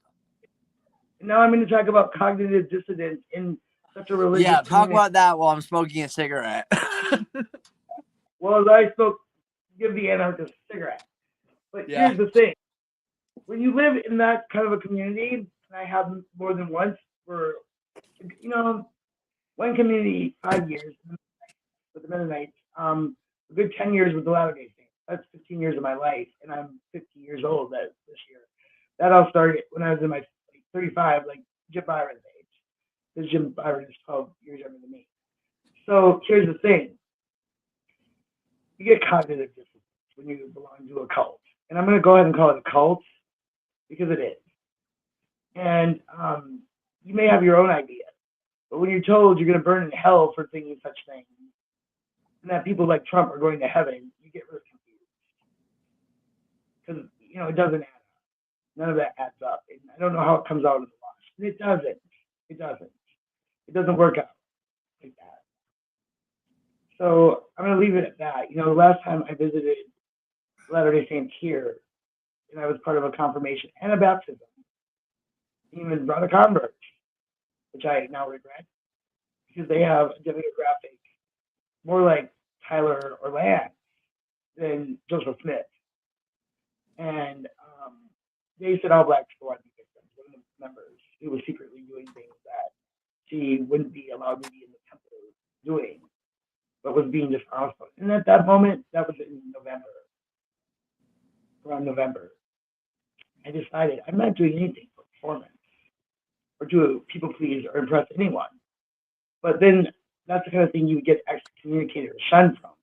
Now I'm going to talk about cognitive dissonance in such a religious community. Talk about that while I'm smoking a cigarette. Well, as I give the anarchist a cigarette. But here's the thing. When you live in that kind of a community, and I have more than once for, one community, 5 years with the Mennonites, a good 10 years with the Latter-day Saints. That's 15 years of my life, and I'm 50 years old this year. That all started when I was in my 35, like Jim Byron's age. Because Jim Byron is 12 years younger than me. So here's the thing. You get cognitive dissonance when you belong to a cult. And I'm going to go ahead and call it a cult because it is. And you may have your own ideas. But when you're told you're going to burn in hell for thinking such things, and that people like Trump are going to heaven, you get really confused. Because, it doesn't add up. None of that adds up. And I don't know how it comes out in the wash. And it doesn't. It doesn't. It doesn't work out like that. So I'm going to leave it at that. The last time I visited Latter-day Saints here, and I was part of a confirmation and a baptism. Even brought a convert, which I now regret because they have a demographic more like Tyler or Lance than Joseph Smith. And they said all black people want to be victims. One of the members who was secretly doing things that she wouldn't be allowed to be in the temple doing, but was being dishonest. And at that moment, that was in November, around November, I decided I'm not doing anything for performance or to people please or impress anyone. But then that's the kind of thing you would get excommunicated or shunned from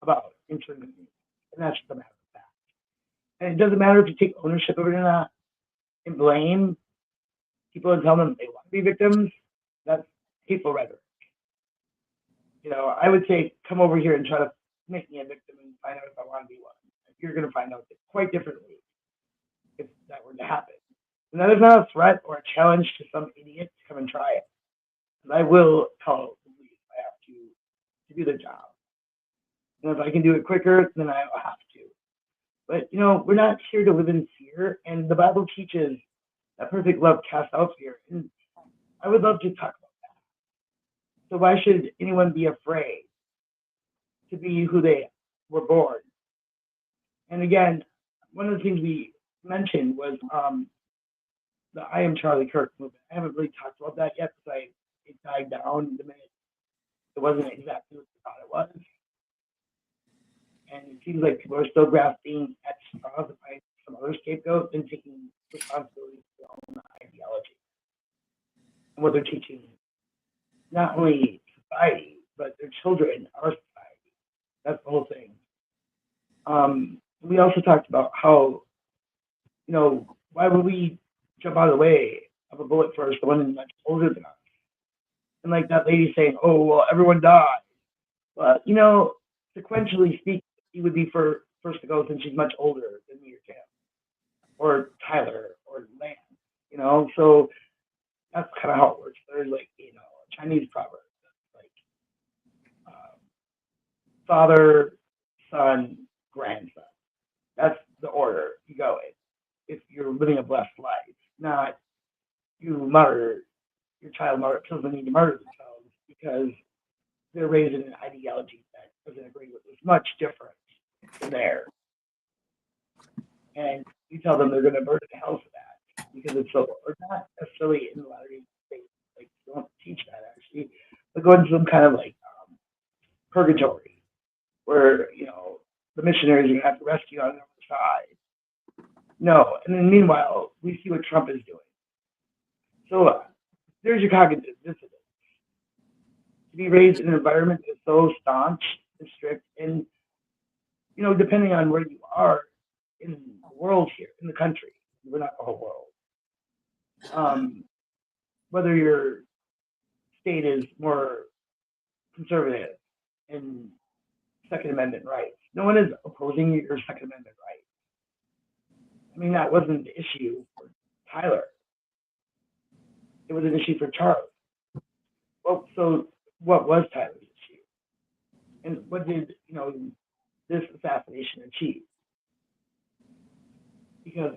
about internally. And that's just a matter of fact. And it doesn't matter if you take ownership of it or not and blame people and tell them they want to be victims. That's hateful rhetoric. I would say come over here and try to make me a victim and find out if I want to be one. You're going to find out quite differently if that were to happen. And that is not a threat or a challenge to some idiot to come and try it. And I will tell the police I have to do the job. And if I can do it quicker, then I will have to. But, we're not here to live in fear. And the Bible teaches that perfect love casts out fear. And I would love to talk about that. So why should anyone be afraid to be who they were born? And again, one of the things we mentioned was the I Am Charlie Kirk movement. I haven't really talked about that yet because it died down the minute it wasn't exactly what we thought it was. And it seems like people are still grasping at straws to find some other scapegoat and taking responsibility for their own ideology and what they're teaching, not only society, but their children, our society. That's the whole thing. We also talked about how, why would we jump out of the way of a bullet for someone much older than us? And like that lady saying, oh, well, everyone died. But, sequentially speaking, he would be first to go since she's much older than me or Tim or Tyler or Lance, so that's kind of how it works. There's like, a Chinese proverb that's like father, son, grandson. That's the order you go in if you're living a blessed life, not you murder your child children need to murder themselves because they're raised in an ideology that doesn't agree with us. Much different than theirs. And you tell them they're going to burn to hell for that because it's so, or not necessarily in a lot of these states, like you don't teach that actually, but go into some kind of like purgatory where, the missionaries are going to have to rescue on the other side. No. And then meanwhile, we see what Trump is doing. So there's your cognitive dissonance. To be raised in an environment that's so staunch and strict and, depending on where you are in the world here, in the country, we're not the whole world. Whether your state is more conservative and Second Amendment rights. No one is opposing your Second Amendment rights. I mean, that wasn't the issue for Tyler. It was an issue for Charlie. Well, so what was Tyler's issue? And what did, this assassination achieve? Because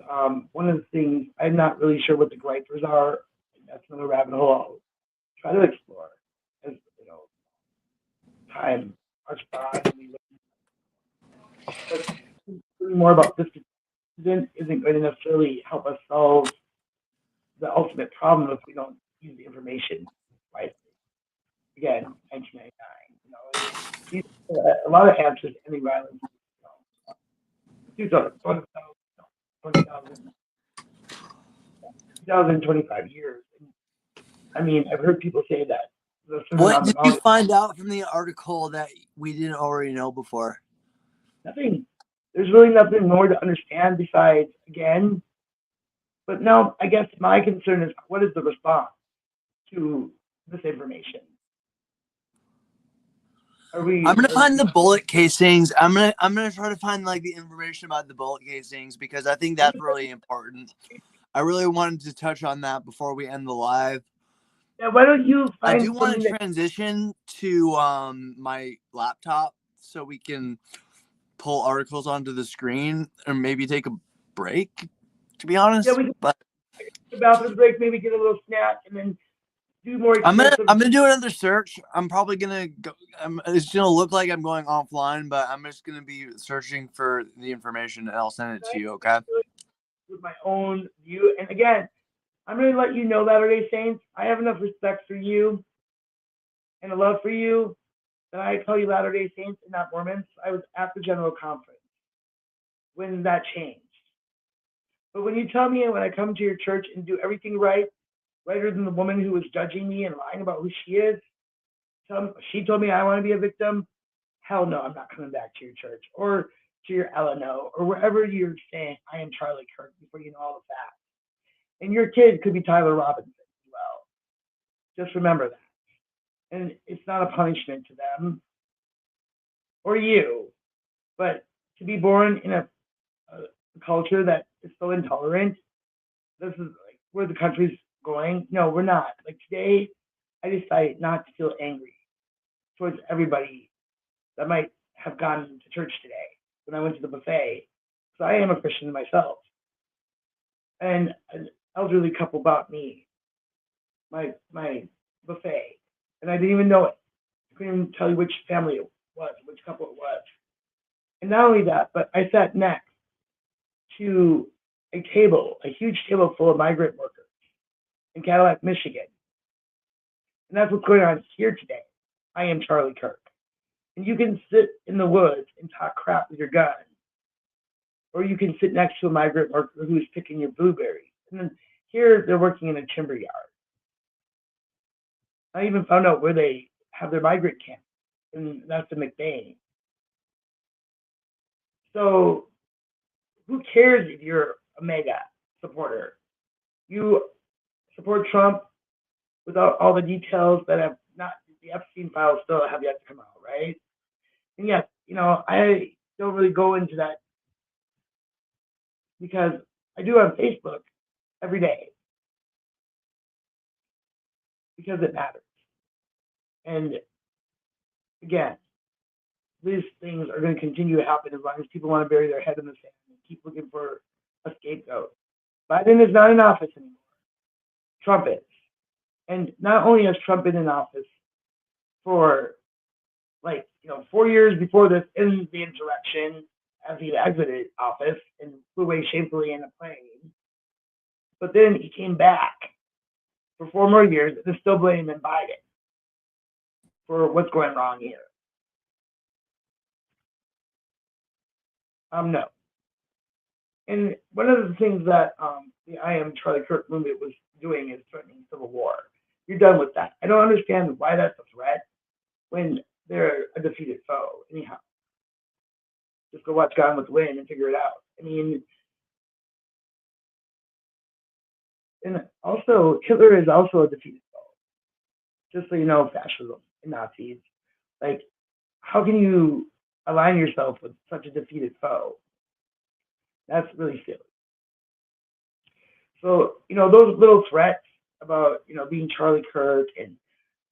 one of the things, I'm not really sure what the gripers are. That's another rabbit hole I'll try to explore as, time marches by and we but more about this isn't going to necessarily help us solve the ultimate problem if we don't use the information wisely. Again, 1999. A lot of answers to any violence. 2025 years. I mean, I've heard people say that. What did you find out from the article that we didn't already know before? Nothing. There's really nothing more to understand besides, again, but no, I guess my concern is what is the response to this information? I'm gonna find the bullet casings. I'm gonna try to find like the information about the bullet casings because I think that's really important. I really wanted to touch on that before we end the live. Yeah, why don't you find I do want to transition to my laptop so we can pull articles onto the screen or maybe take a break, to be Yeah, honest. we can But take a bathroom break, maybe get a little snack, and then do more extensive. I'm gonna do another search. I'm probably gonna go. It's gonna look like I'm going offline, but I'm just gonna be searching for the information, and I'll send it to you. Okay. With my own view. And again, I'm going to let you know, Latter-day Saints, I have enough respect for you and a love for you that I call you Latter-day Saints and not Mormons. I was at the General Conference when that changed. But when you tell me when I come to your church and do everything right, righter than the woman who was judging me and lying about who she is, she told me I want to be a victim, hell no, I'm not coming back to your church or to your LNO or wherever you're saying I am Charlie Kirk before you know all the facts. And your kid could be Tyler Robinson as well. Just remember that. And it's not a punishment to them or you, but to be born in a culture that is so intolerant, this is like where the country's going. No, we're not. Like today, I decided not to feel angry towards everybody that might have gone to church today when I went to the buffet. So I am a Christian myself. And an elderly couple bought me my buffet, and I didn't even know it. I couldn't even tell you which family it was, which couple it was. And not only that, but I sat next to a table, a huge table full of migrant workers in Cadillac, Michigan. And that's what's going on here today. I am Charlie Kirk. And you can sit in the woods and talk crap with your gun. Or you can sit next to a migrant worker who's picking your blueberries. And then here they're working in a timber yard. I even found out where they have their migrant camp, and that's the McBain. So who cares if you're a MAGA supporter? You support Trump without all the details that have not, the Epstein files still have yet to come out, right? And yes, I don't really go into that because I do on Facebook every day because it matters. And again, these things are going to continue to happen as long as people want to bury their head in the sand and keep looking for a scapegoat. Biden is not in office anymore. Trump is. And not only has Trump been in office for 4 years before this in the insurrection as he exited office and flew away shamefully in a plane, but then he came back for 4 more years and is still blaming Biden for what's going wrong here. No. And one of the things that the I Am Charlie Kirk movement was doing is threatening civil war. You're done with that. I don't understand why that's a threat when they're a defeated foe. Anyhow, just go watch Gone with the Wind and figure it out. I mean, and also Hitler is also a defeated foe. Just so you know, fascism and Nazis. Like, how can you align yourself with such a defeated foe? That's really silly. So, those little threats about, being Charlie Kirk and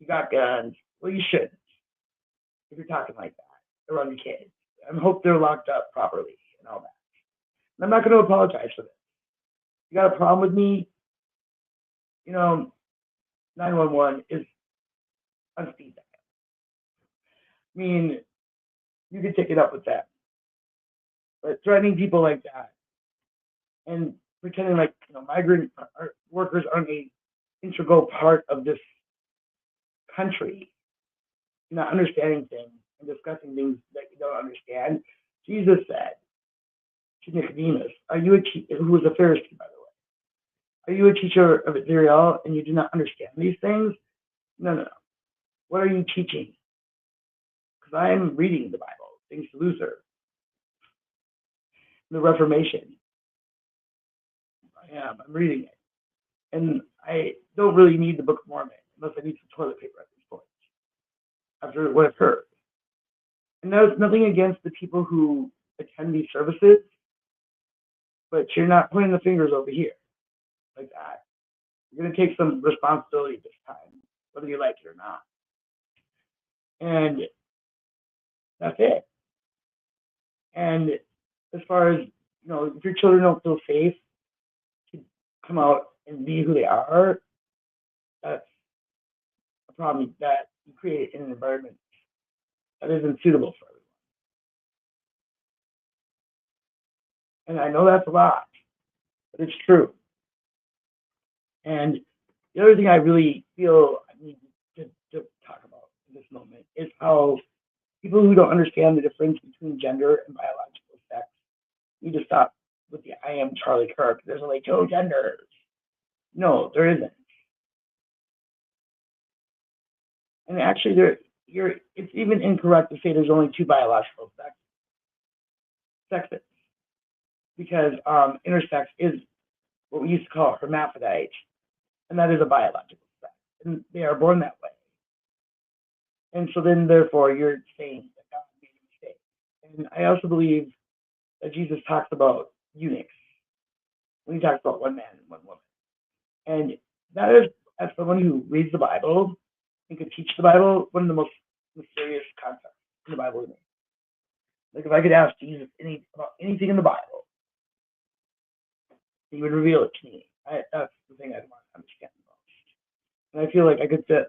you got guns, well, you shouldn't if you're talking like that around your kids. I hope they're locked up properly and all that. And I'm not going to apologize for this. You got a problem with me, 911 is on speed dial. I mean, you can take it up with that. But threatening people like that and pretending like migrant workers aren't a integral part of this country, not understanding things and discussing things that you don't understand. Jesus said to Nicodemus, "Are you who was a Pharisee, by the way? Are you a teacher of Israel and you do not understand these things? No. What are you teaching? Because I am reading the Bible, thanks to Luther, the Reformation. I'm reading it. And I don't really need the Book of Mormon unless I need some toilet paper at this point, after what I've heard. And there's nothing against the people who attend these services, but you're not pointing the fingers over here like that. You're going to take some responsibility this time, whether you like it or not. And that's it. And as far as if your children don't feel safe to come out and be who they are, that's a problem that you create in an environment that isn't suitable for everyone. And I know that's a lot, but it's true. And the other thing I really feel I need to talk about in this moment is how people who don't understand the difference between gender and biological sex need to stop with the I am Charlie Kirk. There's only two genders. No, there isn't. And actually, it's even incorrect to say there's only two biological sexes because intersex is what we used to call hermaphrodite, and that is a biological sex, and they are born that way. And so then, therefore, you're saying that God made a mistake. And I also believe that Jesus talks about eunuchs when he talks about one man and one woman. And that is, as someone who reads the Bible and could teach the Bible, one of the most mysterious concepts in the Bible to me. Like if I could ask Jesus about anything in the Bible, he would reveal it to me. That's the thing I'd want to understand the most. And I feel like I could sit